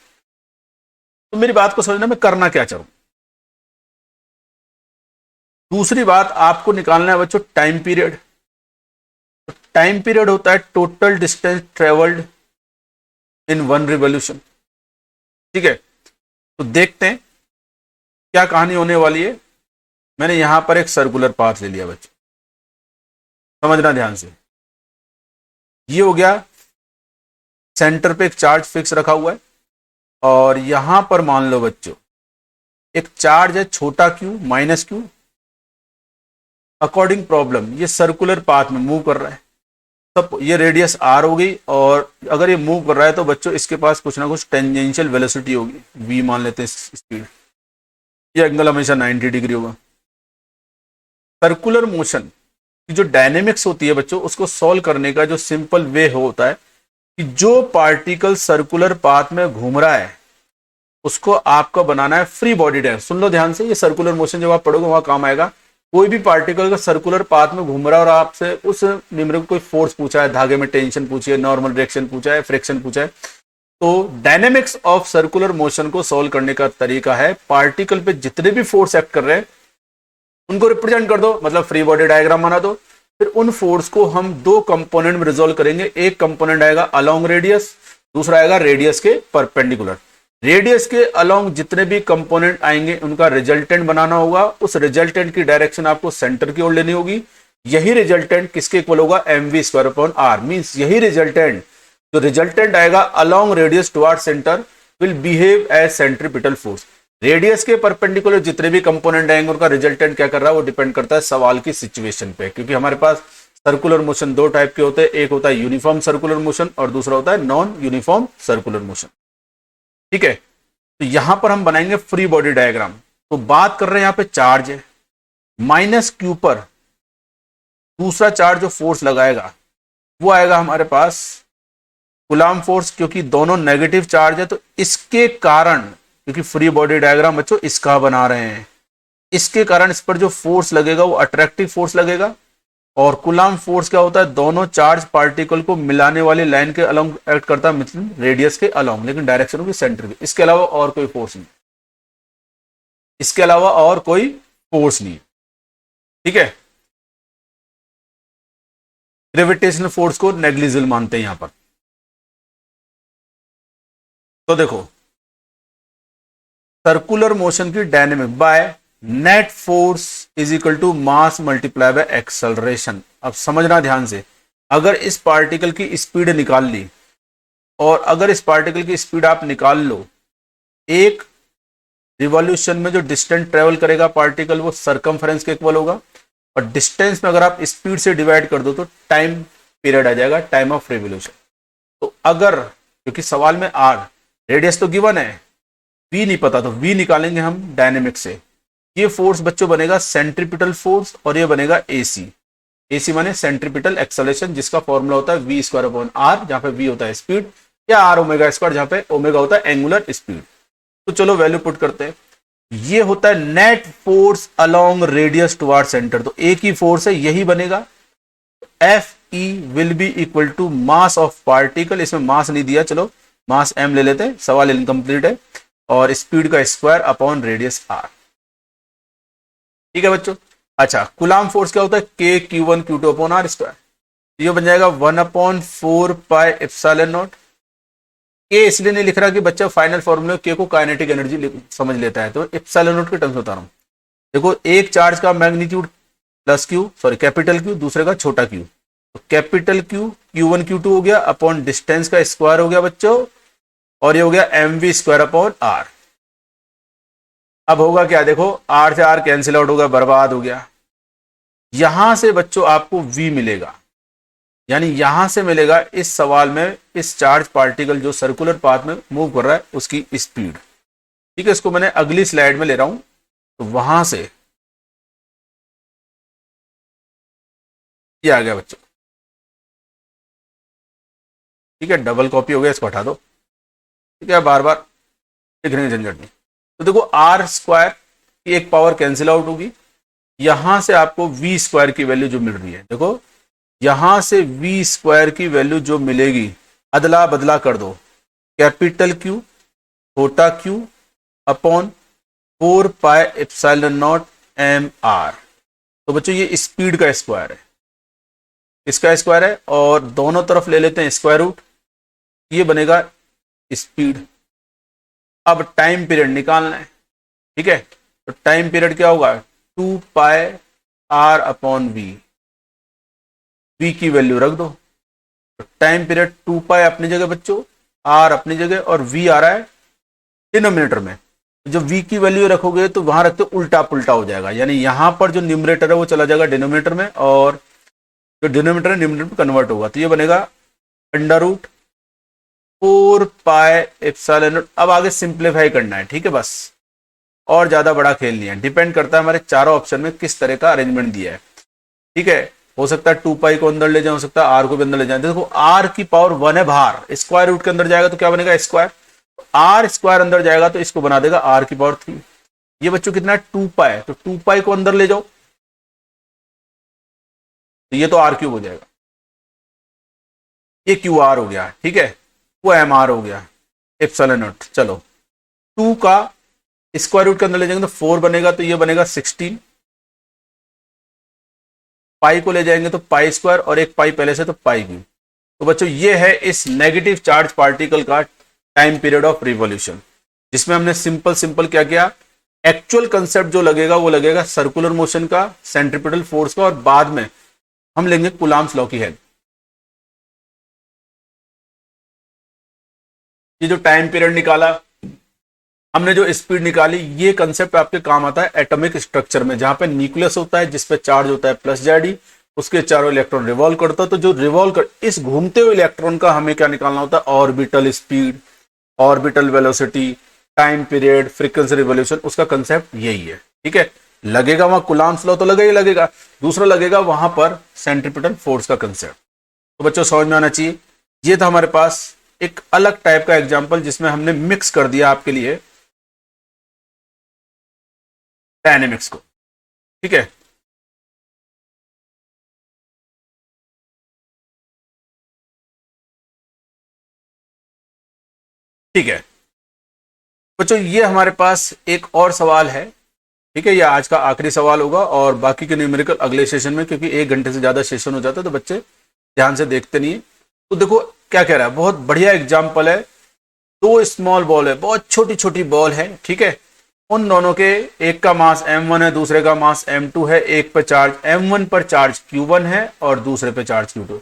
तो मेरी बात को समझना, मैं करना क्या चाहूं। दूसरी बात आपको निकालना है बच्चों टाइम पीरियड। टाइम पीरियड होता है total distance travelled in one revolution, ठीक है। तो देखते हैं क्या कहानी होने वाली है। मैंने यहां पर एक सर्कुलर पाथ ले लिया बच्चों, समझना ध्यान से। ये हो गया, सेंटर पे एक चार्ज फिक्स रखा हुआ है, और यहां पर मान लो बच्चों एक चार्ज है छोटा Q minus Q, according problem ये सर्कुलर पाथ में मूव कर रहा है। तब ये रेडियस आर हो गई, और अगर ये मूव कर रहा है तो बच्चों इसके पास कुछ ना कुछ टेंजेंशियल वेलोसिटी होगी, वी मान लेते हैं स्पीड। ये एंगल हमेशा 90 डिग्री होगा। सर्कुलर मोशन की जो डायनेमिक्स होती है बच्चों, उसको सॉल्व करने का जो सिंपल वे होता है कि जो पार्टिकल सर्कुलर पाथ में घूम रहा है उसको आपको बनाना है फ्री बॉडी डायग्राम। सुन लो ध्यान से, ये सर्कुलर मोशन जब आप पढ़ोगे वहां काम आएगा। कोई भी पार्टिकल का सर्कुलर पाथ में घूम रहा है और आपसे उस न्यूमेरिकल कोई फोर्स पूछा है, धागे में टेंशन पूछी है, नॉर्मल रिएक्शन पूछा है, फ्रिक्शन पूछा है, तो डायनेमिक्स ऑफ सर्कुलर मोशन को सॉल्व करने का तरीका है पार्टिकल पे जितने भी फोर्स एक्ट कर रहे हैं उनको रिप्रेजेंट कर दो, मतलब फ्री बॉडी डायग्राम बना दो। फिर उन फोर्स को हम दो कंपोनेंट में रिजोल्व करेंगे। एक कंपोनेंट आएगा अलोंग रेडियस, दूसरा आएगा रेडियस के परपेंडिकुलर। रेडियस के अलोंग जितने भी कंपोनेंट आएंगे उनका रिजल्टेंट बनाना होगा। उस रिजल्टेंट की डायरेक्शन आपको सेंटर की ओर लेनी होगी। यही रिजल्टेंट किसके इक्वल होगा? mv square upon R. Means यही रिजल्टेंट, जो रिजल्टेंट आएगा along radius toward centre will behave as centripetal force. Radius के परपेंडिकुलर जितने भी कंपोनेंट आएंगे उनका रिजल्टेंट क्या कर रहा है, वो डिपेंड करता है सवाल की सिचुएशन पे। क्योंकि हमारे पास सर्कुलर मोशन दो टाइप के होते हैं, एक होता है यूनिफॉर्म सर्कुलर मोशन और दूसरा होता है नॉन यूनिफॉर्म सर्कुलर मोशन, ठीक है। तो यहां पर हम बनाएंगे फ्री बॉडी डायग्राम। तो बात कर रहे हैं यहां पे चार्ज है, माइनस क्यू पर दूसरा चार्ज जो फोर्स लगाएगा वो आएगा हमारे पास कूलॉम फोर्स। क्योंकि दोनों नेगेटिव चार्ज है तो इसके कारण, क्योंकि फ्री बॉडी डायग्राम बच्चों इसका बना रहे हैं, इसके कारण इस पर जो फोर्स लगेगा वो अट्रैक्टिव फोर्स लगेगा। और कूलॉम फोर्स क्या होता है? दोनों चार्ज पार्टिकल को मिलाने वाली लाइन के अलोंग एक्ट करता है, मतलब रेडियस के अलोंग, लेकिन डायरेक्शन होगी सेंटर की। इसके अलावा और कोई फोर्स नहीं, इसके अलावा और कोई फोर्स नहीं, ठीक है। ग्रेविटेशनल फोर्स को नेग्लिजिबल मानते हैं यहां पर। तो देखो, सर्कुलर मोशन की dynamic by net force is equal to mass multiply by acceleration. अब समझना ध्यान से, अगर इस पार्टिकल की स्पीड निकाल ली, और अगर इस पार्टिकल की स्पीड आप निकाल लो, एक रिवॉल्यूशन में जो डिस्टेंस ट्रेवल करेगा पार्टिकल वो सरकमफेरेंस के इक्वल होगा, और डिस्टेंस में अगर आप स्पीड से डिवाइड कर दो तो टाइम पीरियड आ जाएगा, टाइम ऑफ रिवॉल्यूशन। तो अगर, क्योंकि सवाल में आर रेडियस तो गिवन है, वी नहीं पता, तो वी निकालेंगे हम डायनेमिक से। ये फोर्स बच्चों बनेगा सेंट्रीपिटल फोर्स और ये बनेगा एसी। एसी माने सेंट्रीपिटल एक्सेलरेशन, जिसका फॉर्मूला होता है वी स्क्वायर अपॉन आर, जहां पे वी होता है स्पीड, या आर ओमेगा स्क्वायर, जहां पे ओमेगा होता है एंगुलर स्पीड। तो चलो वैल्यू पुट करते हैं। ये होता है net force along radius toward centre, तो एक ही फोर्स है, यही बनेगा। F e will be equal to mass of particle, इसमें मास नहीं दिया, चलो मास एम ले लेते हैं, सवाल इनकम्प्लीट है, और स्पीड का स्क्वायर अपॉन रेडियस आर, ठीक है बच्चों। अच्छा, कूलॉम फोर्स क्या होता है? के Q one Q two upon are square. ये बन जाएगा 1/4 पाई एप्सिलॉन नॉट। के इसलिए नहीं लिख रहा कि बच्चा फाइनल फॉर्मूला के को काइनेटिक एनर्जी समझ लेता है, तो एप्सिलॉन नॉट के टर्म्स बता रहा हूं। देखो, एक चार्ज का magnitude plus Q, sorry capital Q, दूसरे का छोटा क्यू, तो कैपिटल क्यू Q1 Q2 हो गया अपॉन डिस्टेंस का स्क्वायर हो गया बच्चों, और ये हो गया mv स्क्वायर अपॉन r। अब होगा क्या, देखो r से r कैंसिल आउट हो गया, बर्बाद हो गया। यहां से बच्चों आपको v मिलेगा, यानी यहां से मिलेगा इस सवाल में इस चार्ज पार्टिकल जो सर्कुलर पाथ में मूव कर रहा है उसकी स्पीड। ठीक है, इसको मैंने अगली स्लाइड में ले रहा हूं, तो वहां से ये आ गया बच्चों। ठीक है, डबल कॉपी हो गया, इसको हटा दो। ठीक है, बार बार लिखने की झंझट नहीं। तो देखो आर स्क्वायर की एक पावर कैंसिल आउट होगी, यहां से आपको वी स्क्वायर की वैल्यू जो मिल रही है, देखो यहां से वी स्क्वायर की वैल्यू जो मिलेगी, अदला बदला कर दो, कैपिटल क्यू छोटा q upon 4 pi epsilon naught m r. तो बच्चों ये स्पीड का स्क्वायर है, इसका स्क्वायर है, और दोनों तरफ ले लेते हैं स्क्वायर रूट, ये बनेगा स्पीड। अब टाइम पीरियड निकालना है। ठीक है, तो टाइम पीरियड क्या होगा, 2 पाई आर अपॉन वी, वी की वैल्यू रख दो। तो टाइम पीरियड 2 पाई अपनी जगह बच्चों, आर अपनी जगह, और वी आ रहा है डिनोमिनेटर में। जो v की वैल्यू रखोगे तो वहां रखते उल्टा पुल्टा हो जाएगा, यानी यहां पर जो न्यूमरेटर है वो चला जाएगा डिनोमिनेटर में, और जो डिनोमिनेटर है न्यूमरेटर में कन्वर्ट होगा। तो ये बनेगा under root 4 pi epsilon naught. अब आगे सिंप्लीफाई करना है, ठीक है, बस और ज्यादा बड़ा खेल नहीं है। डिपेंड करता है हमारे चारों ऑप्शन में किस तरह का अरेंजमेंट दिया है। ठीक है, हो सकता है 2 पाई को अंदर ले जाए, हो सकता है आर को भी अंदर ले जाए। देखो आर की पावर 1 है बाहर, स्क्वायर रूट के अंदर जाएगा तो क्या बनेगा स्क्वायर, आर स्क्वायर अंदर जाएगा तो इसको बना देगा आर की पावर 3। ये बच्चों कितना है 2 पाई, तो 2 पाई को अंदर ले जाओ तो ये तो आर क्यूब हो जाएगा, ये क्यू आर हो गया। ठीक है, वो एम आर हो गया एप्सिलॉन नॉट। चलो 2 का स्क्वायर रूट के अंदर ले जाएंगे तो 4 बनेगा, तो ये बनेगा 16। पाई को ले जाएंगे तो पाई स्क्वायर, और एक पाई पहले से तो पाई क्यूब। तो बच्चों ये है इस नेगेटिव चार्ज पार्टिकल का टाइम पीरियड ऑफ रिवॉल्यूशन, जिसमें हमने सिंपल सिंपल क्या किया, एक्चुअल कंसेप्ट जो लगेगा वो लगेगा सर्कुलर मोशन का, सेंट्रीपिटल फोर्स का, और बाद में हम लेंगे कूलाम्स लॉ की हेल्प। ये जो टाइम पीरियड निकाला हमने, जो स्पीड निकाली, ये कंसेप्ट आपके काम आता है एटॉमिक स्ट्रक्चर में, जहां पे न्यूक्लियस होता है जिसपे चार्ज होता है प्लस जेड, उसके चारों इलेक्ट्रॉन रिवॉल्व करता है। तो जो रिवॉल्व कर इस घूमते हुए इलेक्ट्रॉन का हमें क्या निकालना होता है, orbital speed, orbital velocity, time period, frequency revolution, उसका कंसेप्ट यही है। ठीक है, लगेगा वहां कूलाम्स लॉ तो लगेगा ही लगेगा, दूसरा लगेगा वहां पर सेंट्रीपिटल फोर्स का कंसेप्ट। तो बच्चों समझ में आना चाहिए। ये था हमारे पास एक अलग टाइप का एग्जांपल जिसमें हमने मिक्स कर दिया आपके लिए डायनेमिक्स को। ठीक है, ठीक है बच्चों, ये हमारे पास एक और सवाल है। ठीक है, ये आज का आखिरी सवाल होगा, और बाकी के न्यूमेरिकल अगले सेशन में, क्योंकि 1 घंटे से ज्यादा सेशन हो जाता है तो बच्चे ध्यान से देखते नहीं है। तो देखो क्या कह रहा है, बहुत बढ़िया एग्जाम्पल है। 2 स्मॉल बॉल है, बहुत छोटी छोटी बॉल है। ठीक है, उन दोनों के एक का मास m1 है, दूसरे का मास m2 है। एक पर चार्ज m1 पर चार्ज q1 है और दूसरे पे चार्ज q2।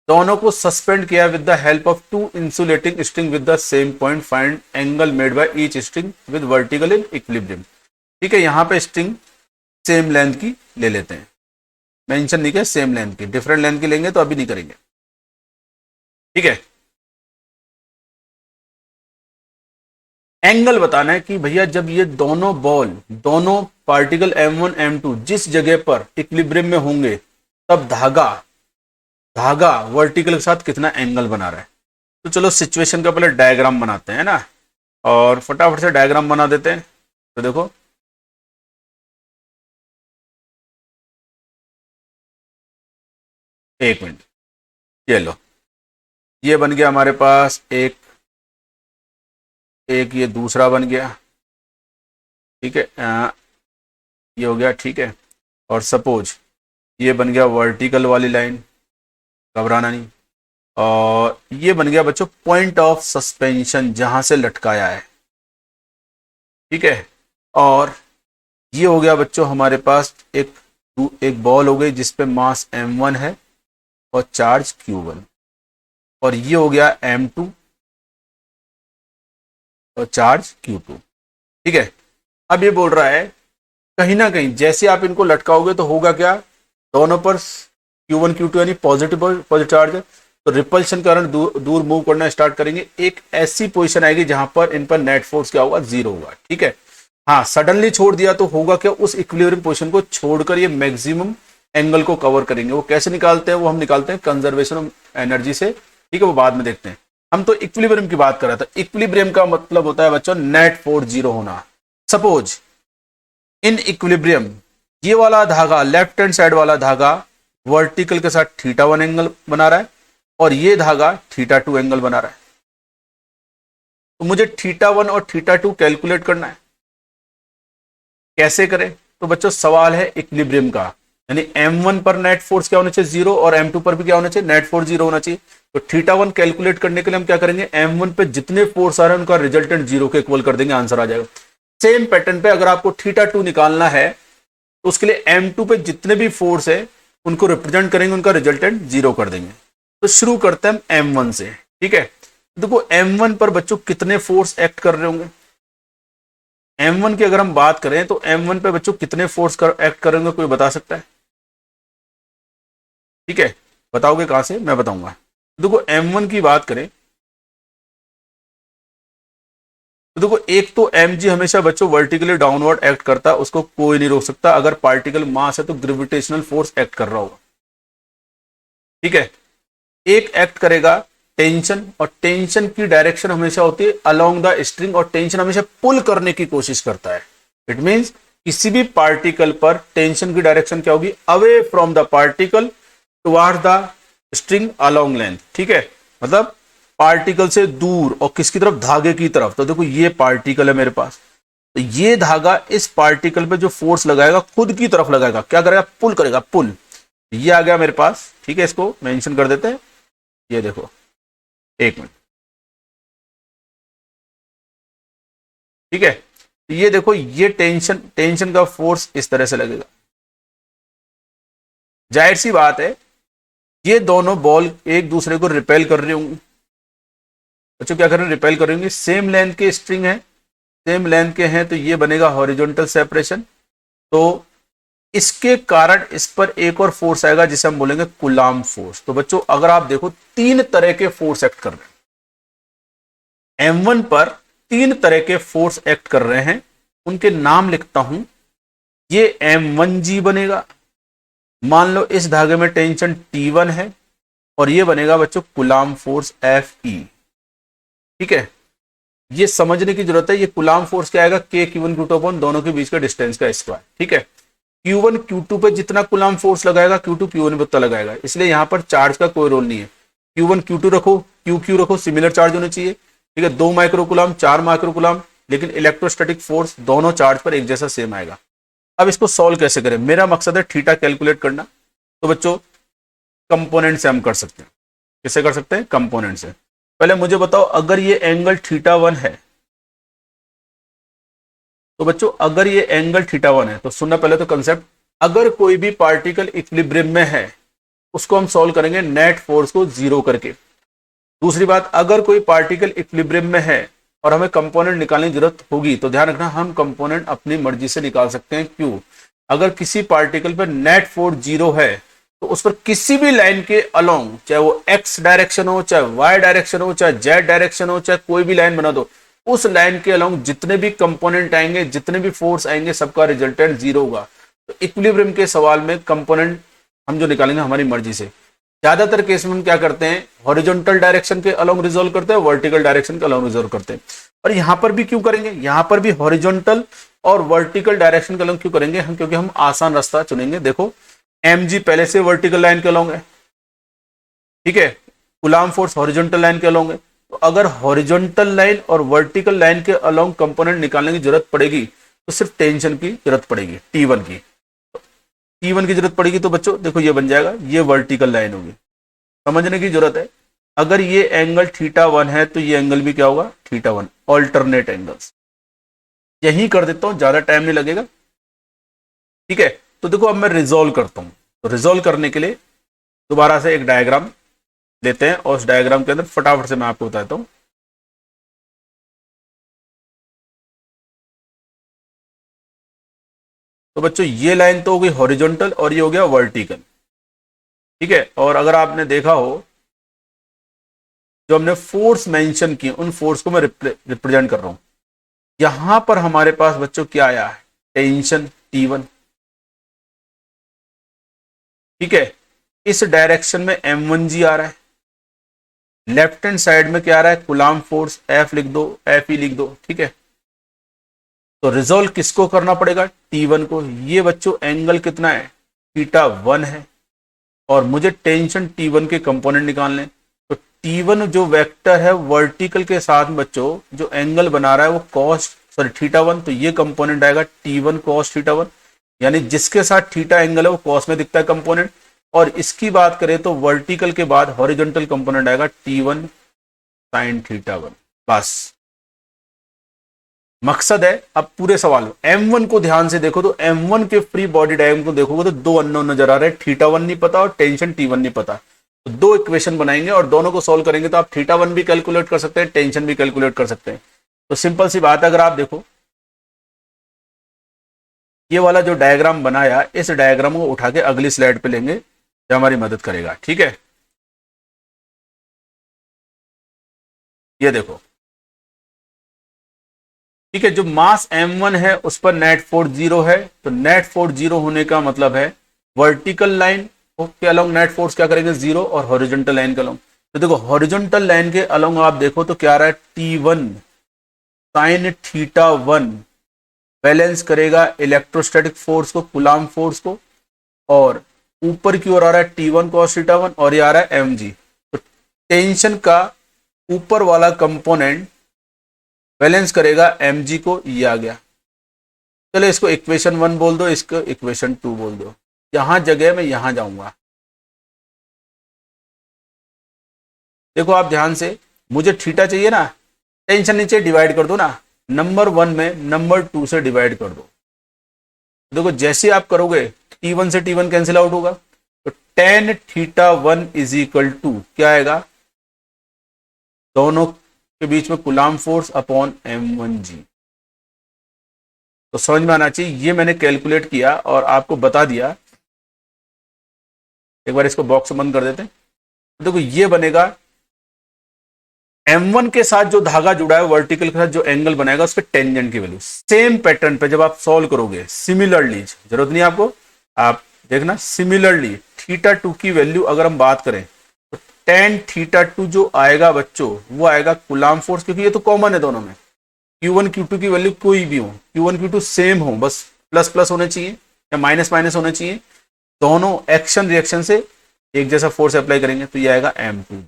दोनों को सस्पेंड किया with the help of 2 insulating string with the same point, find angle made by each string with vertical in equilibrium. ठीक है, यहां पे स्ट्रिंग सेम लेंथ की ले लेते हैं, मेंशन नहीं किया सेम लेंथ की, डिफरेंट लेंथ की लेंगे तो अभी नहीं करेंगे। ठीक है, एंगल बताना है कि भैया जब ये दोनों बॉल, दोनों पार्टिकल m1 m2 जिस जगह पर इक्विलिब्रियम में होंगे, तब धागा धागा वर्टिकल के साथ कितना एंगल बना रहा है। तो चलो सिचुएशन का पहले डायग्राम बनाते हैं ना, और फटाफट से डायग्राम बना देते हैं। तो देखो एक मिनट, ये लो, ये बन गया हमारे पास एक, ये दूसरा बन गया। ठीक है, ये हो गया। ठीक है, और सपोज ये बन गया वर्टिकल वाली लाइन, घबराना नहीं। और ये बन गया बच्चों पॉइंट ऑफ सस्पेंशन, जहां से लटकाया है। ठीक है, और ये हो गया बच्चों हमारे पास एक बॉल हो गई जिसपे मास m1 है और चार्ज q1। और ये हो गया M2 और चार्ज Q2। ठीक है, अब ये बोल रहा है कहीं ना कहीं जैसे आप इनको लटकाओगे तो होगा क्या, दोनों पर Q1 Q2 यानी पॉजिटिव पॉजिटिव चार्ज है, तो रिपल्शन करंट दूर मूव करना स्टार्ट करेंगे। एक ऐसी पोजीशन आएगी जहां पर इन पर नेट फोर्स क्या होगा, जीरो होगा। ठीक है, हाँ सडनली छोड़ दिया तो होगा क्या, उस इक्विलिब्रियम पोजीशन को छोड़कर ये मैक्सिमम एंगल को कवर करेंगे। वो कैसे निकालते हैं, वो हम निकालते हैं कंजर्वेशन ऑफ एनर्जी से। ठीक है, वो बाद में देखते हैं। हम तो इक्विलिब्रियम की बात कर रहे थे। इक्विलिब्रियम का मतलब होता है बच्चों नेट फोर्स जीरो होना। सपोज इन इक्विलिब्रियम ये वाला धागा, लेफ्ट हैंड साइड वाला धागा वर्टिकल के साथ θ1 एंगल बना रहा है और ये धागा θ2 एंगल बना रहा है। तो मुझे θ1 और θ2 कैलकुलेट करना है। कैसे करें, तो बच्चों सवाल है इक्विलिब्रियम का, यानी M1 पर नेट फोर्स क्या होना चाहिए, जीरो, और M2 पर भी क्या होना चाहिए, नेट फोर्स जीरो होना चाहिए। तो θ1 कैलकुलेट करने के लिए हम क्या करेंगे, M1 पे जितने फोर्स आ रहे हैं उनका रिजल्टेंट जीरो के इक्वल कर देंगे, आंसर आ जाएगा। सेम पैटर्न पे अगर आपको θ2 निकालना है तो उसके लिए M2 पे जितने भी फोर्स है उनको रिप्रेजेंट करेंगे, उनका रिजल्टेंट जीरो कर देंगे। तो शुरू करते हैं हम M1 से। ठीक है, देखो M1 पर बच्चों कितने फोर्स एक्ट कर रहे होंगे। M1 की अगर हम बात करें तो M1 पे बच्चों कितने फोर्स एक्ट करेंगे, कोई बता सकता है? ठीक है, बताओगे कहां से, मैं बताऊंगा। देखो M1 की बात करें तो देखो एक तो mg हमेशा बच्चों वर्टिकली डाउनवर्ड एक्ट करता है, उसको कोई नहीं रोक सकता। अगर पार्टिकल मास है तो ग्रेविटेशनल फोर्स एक्ट कर रहा होगा। ठीक है, एक एक्ट करेगा टेंशन, और टेंशन की डायरेक्शन हमेशा होती है अलोंग द स्ट्रिंग, और टेंशन हमेशा पुल करने की कोशिश करता है। इट मींस किसी भी पार्टिकल पर टेंशन की डायरेक्शन क्या होगी, away from the particle toward the string along length. ठीक है, मतलब पार्टिकल से दूर और किसकी तरफ, धागे की तरफ। तो देखो ये पार्टिकल है मेरे पास, तो ये धागा इस पार्टिकल पे जो फोर्स लगाएगा खुद की तरफ लगाएगा, क्या करेगा, पुल करेगा, पुल। ये आ गया मेरे पास। ठीक है, इसको मेंशन कर देते हैं। ये देखो, एक मिनट। ठीक है, ये देखो, ये टेंशन का फोर्स इस तरह से लगेगा। जाहिर सी बात है ये दोनों बॉल एक दूसरे को रिपेल कर रही होंगी। बच्चों क्या कर रहे हैं, रिपेल कर रही होंगी। सेम लेंथ के स्ट्रिंग है, सेम लेंथ के हैं, तो ये बनेगा हॉरिजॉन्टल सेपरेशन। तो इसके कारण इस पर एक और फोर्स आएगा जिसे हम बोलेंगे कूलाम्ब फोर्स। तो बच्चों अगर आप देखो तीन तरह के फोर्स एक्ट कर रहे हैं M1 पर, तीन तरह के फोर्स एक्ट कर रहे हैं, उनके नाम लिखता हूं। ये M1G बनेगा, मान लो इस धागे में टेंशन T1 है, और ये बनेगा बच्चों कूलाम्ब फोर्स Fe। ठीक है, ये समझने की जरूरत है। ये कूलाम्ब फोर्स क्या आएगा, K Q1 Q2 अपॉन दोनों के बीच का डिस्टेंस का स्क्वायर। ठीक है, Q1 Q2 पे जितना कूलाम्ब फोर्स लगाएगा Q2 Q1 पे उतना लगाएगा, इसलिए यहां पर चार्ज का कोई रोल नहीं है। Q1 Q2 रखो, Q रखो, सिमिलर चार्ज होने चाहिए। ठीक है, 2 माइक्रो कूलाम्ब, 4 माइक्रो कूलाम्ब, लेकिन इलेक्ट्रोस्टैटिक फोर्स दोनों चार्ज पर एक जैसा सेम आएगा। अब इसको सॉल्व कैसे करें, मेरा मकसद है थीटा कैलकुलेट करना। तो बच्चों कंपोनेंट से हम कर सकते हैं। किससे कर सकते हैं, कंपोनेंट से। पहले मुझे बताओ, अगर ये एंगल θ1 है, तो बच्चों अगर ये एंगल θ1 है तो सुनना पहले तो कंसेप्ट, अगर कोई भी पार्टिकल इक्विलिब्रियम में है उसको हम सॉल्व करेंगे नेट फोर्स को जीरो करके। दूसरी बात, अगर कोई पार्टिकल इक्विलिब्रियम में है और हमें कंपोनेंट निकालने की जरूरत होगी तो ध्यान रखना हम कंपोनेंट अपनी मर्जी से निकाल सकते हैं। क्यों, अगर किसी पार्टिकल पर नेट फोर्स जीरो है तो उस पर किसी भी लाइन के अलोंग, चाहे वो एक्स डायरेक्शन हो, चाहे वाई डायरेक्शन हो, चाहे जेड डायरेक्शन हो, चाहे कोई भी लाइन बना दो, उस लाइन के अलोंग जितने भी कंपोनेंट आएंगे, जितने भी फोर्स आएंगे, सबका रिजल्टेंट जीरो होगा। तो इक्विलिब्रियम के सवाल में कंपोनेंट हम जो निकालेंगे हमारी मर्जी से। ज्यादातर केस में हम क्या करते हैं, हॉरिजॉन्टल डायरेक्शन के अलोंग रिजोल्व करते हैं, वर्टिकल डायरेक्शन के अलोंग रिजोल्व करते हैं। और यहां पर भी क्यों करेंगे, यहां पर भी हॉरिजॉन्टल और वर्टिकल डायरेक्शन के अलोंग क्यों करेंगे हम, क्योंकि हम आसान रास्ता चुनेंगे। देखो mg पहले से वर्टिकल लाइन के अलोंग है, ठीक है, कूलाम्ब फोर्स हॉरिजॉन्टल लाइन के अलोंग है। तो अगर हॉरिजॉन्टल लाइन और वर्टिकल लाइन के अलोंग कंपोनेंट निकालने की जरूरत पड़ेगी तो सिर्फ टेंशन की जरूरत पड़ेगी, T1 की। T1 की जरूरत पड़ेगी तो बच्चों देखो ये बन जाएगा, ये वर्टिकल लाइन होगी। समझने की जरूरत है, अगर ये एंगल θ1 है तो ये एंगल भी क्या होगा, θ1, ऑल्टरनेट एंगल्स। यही कर देता हूं, ज्यादा टाइम नहीं लगेगा। ठीक है, तो देखो अब मैं रिजोल्व करता हूं। तो रिजोल्व करने के लिए दोबारा से एक डायग्राम लेते हैं और उस डायग्राम के अंदर फटाफट से मैं आपको बताता हूं। तो बच्चों ये लाइन तो हो गई हॉरिजॉन्टल और ये हो गया वर्टिकल, ठीक है। और अगर आपने देखा हो जो हमने फोर्स मेंशन किए उन फोर्स को मैं रिप्रेजेंट कर रहा हूं। यहां पर हमारे पास बच्चों क्या आया है, टेंशन T1, ठीक है। इस डायरेक्शन में M1G आ रहा है, लेफ्ट हैंड साइड में क्या आ रहा है, कूलाम फोर्स F लिख दो, Fe लिख दो, ठीक है। तो रिजोल्व किसको करना पड़ेगा, T1 को। ये बच्चों एंगल कितना है, θ1 है, और मुझे टेंशन T1 के कंपोनेंट निकालने। तो T1 जो वेक्टर है वर्टिकल के साथ बच्चों जो एंगल बना रहा है वो कॉस θ1, तो ये कंपोनेंट आएगा T1 cos θ1, यानी जिसके साथ थीटा एंगल है वो कॉस में दिखता है कंपोनेंट। और इसकी बात करें तो वर्टिकल के बाद हॉरिजॉन्टल कंपोनेंट आएगा T1 sin θ1। बस मकसद है। अब पूरे सवाल में M1 को ध्यान से देखो, तो M1 के फ्री बॉडी डायग्राम को देखोगे तो दो अननोन नजर आ रहे हैं, θ1 नहीं पता और टेंशन T1 नहीं पता। तो दो इक्वेशन बनाएंगे और दोनों को सॉल्व करेंगे तो आप θ1 भी कैलकुलेट कर सकते हैं, टेंशन भी कैलकुलेट कर सकते हैं। तो सिंपल सी बात है, अगर आप देखो ये वाला जो डायग्राम बनाया, इस डायग्राम को उठा के अगली स्लाइड पे लेंगे जो हमारी मदद करेगा, ठीक है। ये देखो, ठीक है, जो मास M1 है उस पर नेट फोर्स 0 है, तो नेट फोर्स 0 होने का मतलब है वर्टिकल लाइन के अलोंग नेट फोर्स क्या करेंगे 0, और हॉरिजॉन्टल लाइन के अलोंग। तो देखो हॉरिजॉन्टल लाइन के अलोंग आप देखो तो क्या आ रहा है, T1 sin θ1 बैलेंस करेगा इलेक्ट्रोस्टैटिक फोर्स को, कूलाम फोर्स को, और ऊपर की ओर आ रहा है T1 cos θ1 और ये आ रहा है mg। तो टेंशन का ऊपर वाला कंपोनेंट बैलेंस करेगा mg को, ये आ गया। चलो इसको इक्वेशन 1 बोल दो, इसको इक्वेशन 2 बोल दो। यहां जगह मैं यहां जाऊंगा, देखो आप ध्यान से, मुझे थीटा चाहिए ना, टेंशन नीचे डिवाइड कर दो ना, नंबर 1 में नंबर 2 से डिवाइड कर दो। देखो जैसे आप करोगे T1 से T1 कैंसिल आउट होगा, तो tan θ1 इज इक्वल टू क्या आएगा, दोनों के बीच में कूलाम फोर्स अपॉन M1G। तो समझ में आना चाहिए, ये मैंने कैलकुलेट किया और आपको बता दिया। एक बार इसको बॉक्स बंद कर देते हैं। देखो ये बनेगा M1 के साथ जो धागा जुड़ा है वर्टिकल के साथ जो एंगल बनाएगा उस पर टेंजेंट की वैल्यू सेम पैटर्न पे जब आप सॉल्व करोगे, सिमिलरली, जरूरत नहीं आपको, आप देखना सिमिलरली θ2 की वैल्यू अगर हम बात करें तो tan θ2 जो आएगा बच्चों वो आएगा कूलाम फोर्स, क्योंकि ये तो कॉमन है दोनों में, Q1 Q2 की वैल्यू कोई भी हो, Q1 Q2 सेम हो, बस प्लस प्लस होने चाहिए या माइनस माइनस होने चाहिए, दोनों एक्शन रिएक्शन से एक जैसा फोर्स अप्लाई करेंगे तो ये आएगा M2।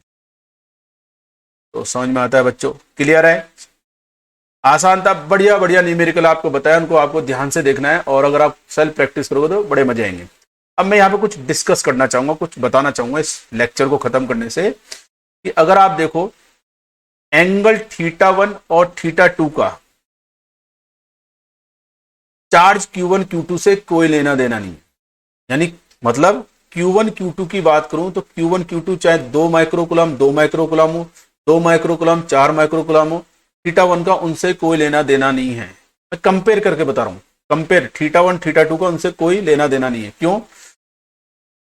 तो समझ में आता है बच्चों, क्लियर है, आसान था, बढ़िया बढ़िया न्यूमेरिकल आपको बताया, उनको आपको ध्यान से देखना है और अगर आप सेल्फ प्रैक्टिस करोगे तो बड़े मजे आएंगे। अब मैं यहाँ पे कुछ डिस्कस करना चाहूंगा, कुछ बताना चाहूंगा इस लेक्चर को खत्म करने से, कि अगर आप देखो एंगल θ1 और θ2 का चार्ज Q1 Q2 से कोई लेना देना नहीं, यानी मतलब Q1 Q2 की बात करूं तो Q1 Q2 चाहे 2 माइक्रोकुलम 2 माइक्रोकुलम हो, 2 माइक्रोकुलम 4 माइक्रोकुलम हो, θ1 का उनसे कोई लेना देना नहीं है। मैं कंपेयर करके बता रहा हूं, कंपेयर θ1 θ2 का उनसे कोई लेना देना नहीं है। क्यों,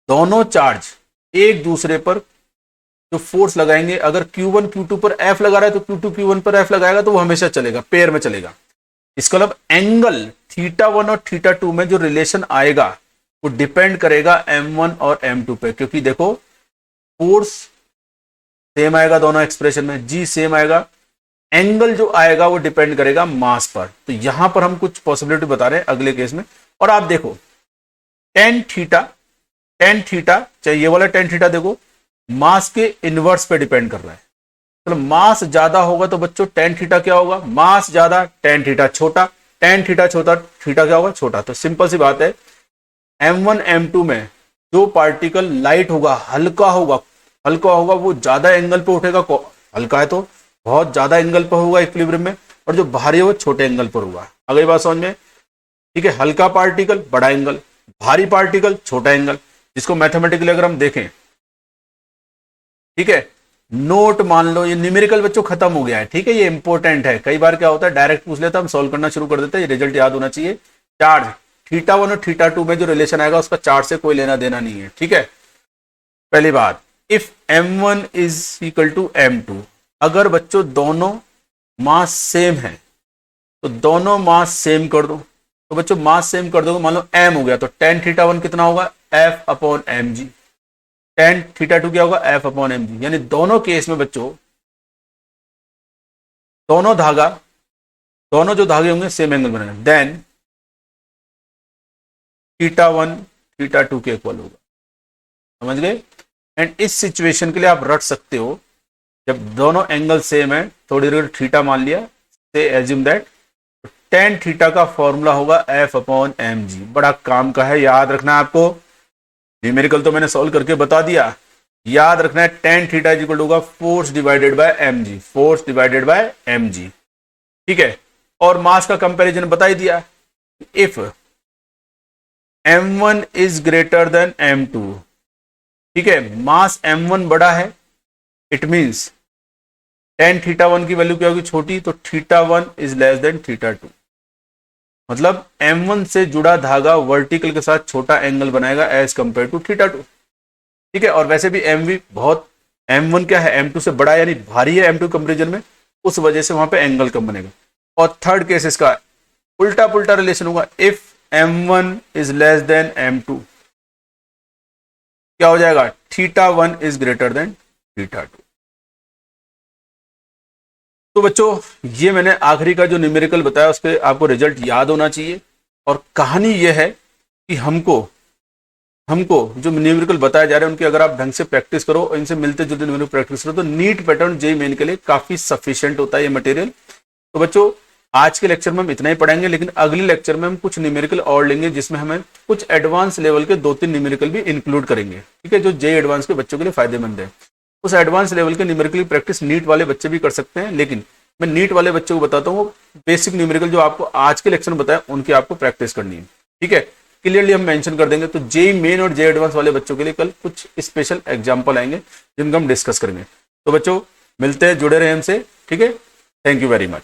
दोनों चार्ज एक दूसरे पर जो फोर्स लगाएंगे, अगर Q1 Q2 पर F लगा रहा है तो Q2 Q1 पर F लगाएगा तो वो हमेशा चलेगा, पेयर में चलेगा। इसका मतलब एंगल θ1 और θ2 में जो रिलेशन आएगा वो डिपेंड करेगा M1 और M2 पे, क्योंकि देखो फोर्स सेम आएगा दोनों एक्सप्रेशन में, G सेम आएगा, एंगल जो आएगा वो डिपेंड करेगा मास पर। तो यहां पर हम कुछ पॉसिबिलिटी बता रहे हैं अगले केस में। और आप देखो tan थीटा चाहे ये वाला tan थीटा देखो मास के इनवर्स पे डिपेंड कर रहा है। तो मास ज्यादा होगा तो बच्चों tan थीटा क्या होगा, मास ज्यादा tan थीटा छोटा, tan थीटा छोटा थीटा क्या होगा, छोटा। तो सिंपल सी बात है, M1 M2 में जो पार्टिकल लाइट होगा, हल्का होगा, हल्का होगा वो ज्यादा एंगल पे उठेगा, हल्का है तो बहुत ज्यादा एंगल पर होगा इक्विलिब्रियम में, और जो भारी है वो छोटे एंगल पर होगा। अगली बात समझ में, ठीक है, हल्का पार्टिकल बड़ा एंगल, भारी पार्टिकल छोटा एंगल, जिसको मैथमेटिकली अगर हम देखें, ठीक है। नोट मान लो, ये न्यूमेरिकल बच्चों खत्म हो गया है, ठीक है, ये इंपॉर्टेंट है। कई बार क्या होता है डायरेक्ट पूछ लेता, हम सॉल्व करना शुरू कर देते हैं, ये रिजल्ट याद होना चाहिए। चार्ज θ1 और θ2 में जो रिलेशन आएगा उसका चार्ज से कोई लेना देना नहीं है, ठीक है। पहली बात, if m1 is equal to m2, अगर बच्चों दोनों मास सेम है तो दोनों मास सेम कर दो। तो बच्चों मास सेम कर दोगे, मान लो m हो गया तो tan θ1 कितना होगा f अपॉन mg, tan θ2 क्या होगा f अपॉन mg। यानी दोनों केस में बच्चों दोनों जो धागे होंगे सेम एंगल बनेगा, देन θ1 θ2 के इक्वल होगा, समझ गए। एंड इस सिचुएशन के लिए आप रट सकते हो, जब दोनों एंगल सेम है, थोड़ी देर थीटा मान लिया, से एज्यूम दैट tan θ का फॉर्मूला होगा f अपॉन mg। बड़ा काम का है, याद रखना है आपको। न्यूमेरिकल तो मैंने सॉल्व करके बता दिया, याद रखना है tan θ इज इक्वल होगा force divided by mg, force divided by mg, ठीक है। और मास का कंपैरिजन बता ही दिया, if m1 is greater than m2, ठीक है, मास m1 बड़ा है, इट मींस tan θ1 की वैल्यू क्या होगी छोटी, तो θ1 इज लेस देन θ2। मतलब m1 से जुड़ा धागा वर्टिकल के साथ छोटा एंगल बनाएगा एज कंपेयर टू θ2, ठीक है। और वैसे भी m1 क्या है m2 से बड़ा यानी भारी है m2 कंपेरिजन में, उस वजह से वहां पे एंगल कम बनेगा। और थर्ड केस इसका उल्टा पुल्टा रिलेशन होगा, if m1 is less than m2 क्या हो जाएगा, θ1 इज ग्रेटर देन θ2। तो बच्चों ये मैंने आखिरी का जो न्यूमेरिकल बताया उस पर आपको रिजल्ट याद होना चाहिए। और कहानी ये है कि हमको जो न्यूमेरिकल बताए जा रहे हैं उनकी अगर आप ढंग से प्रैक्टिस करो और इनसे मिलते जुलते न्यूमेरिकल प्रैक्टिस करो तो नीट पैटर्न जेईई मेन के लिए काफी सफिशिएंट होता है ये मटेरियल। तो बच्चों आज के लेक्चर में हम इतना ही पढ़ेंगे, लेकिन अगले लेक्चर में हम कुछ न्यूमेरिकल और लेंगे जिसमें हमें कुछ एडवांस लेवल के 2-3 न्यूमेरिकल भी इंक्लूड करेंगे, ठीक है, जो जेईई एडवांस के बच्चों के लिए फायदेमंद है। उस एडवांस लेवल के न्यूमेरिकल प्रैक्टिस नीट वाले बच्चे भी कर सकते हैं, लेकिन मैं नीट वाले बच्चों को बताता हूँ बेसिक न्यूमेरिकल जो आपको आज के लेक्चर में बताया उनकी आपको प्रैक्टिस करनी है, ठीक है। क्लियरली हम मेंशन कर देंगे। तो जेईई मेन और जेईई एडवांस वाले बच्चों के लिए कल कुछ स्पेशल एग्जांपल आएंगे जिनका हम डिस्कस करेंगे। तो बच्चों मिलते हैं, जुड़े रहे हमसे, ठीक है। Thank you very much.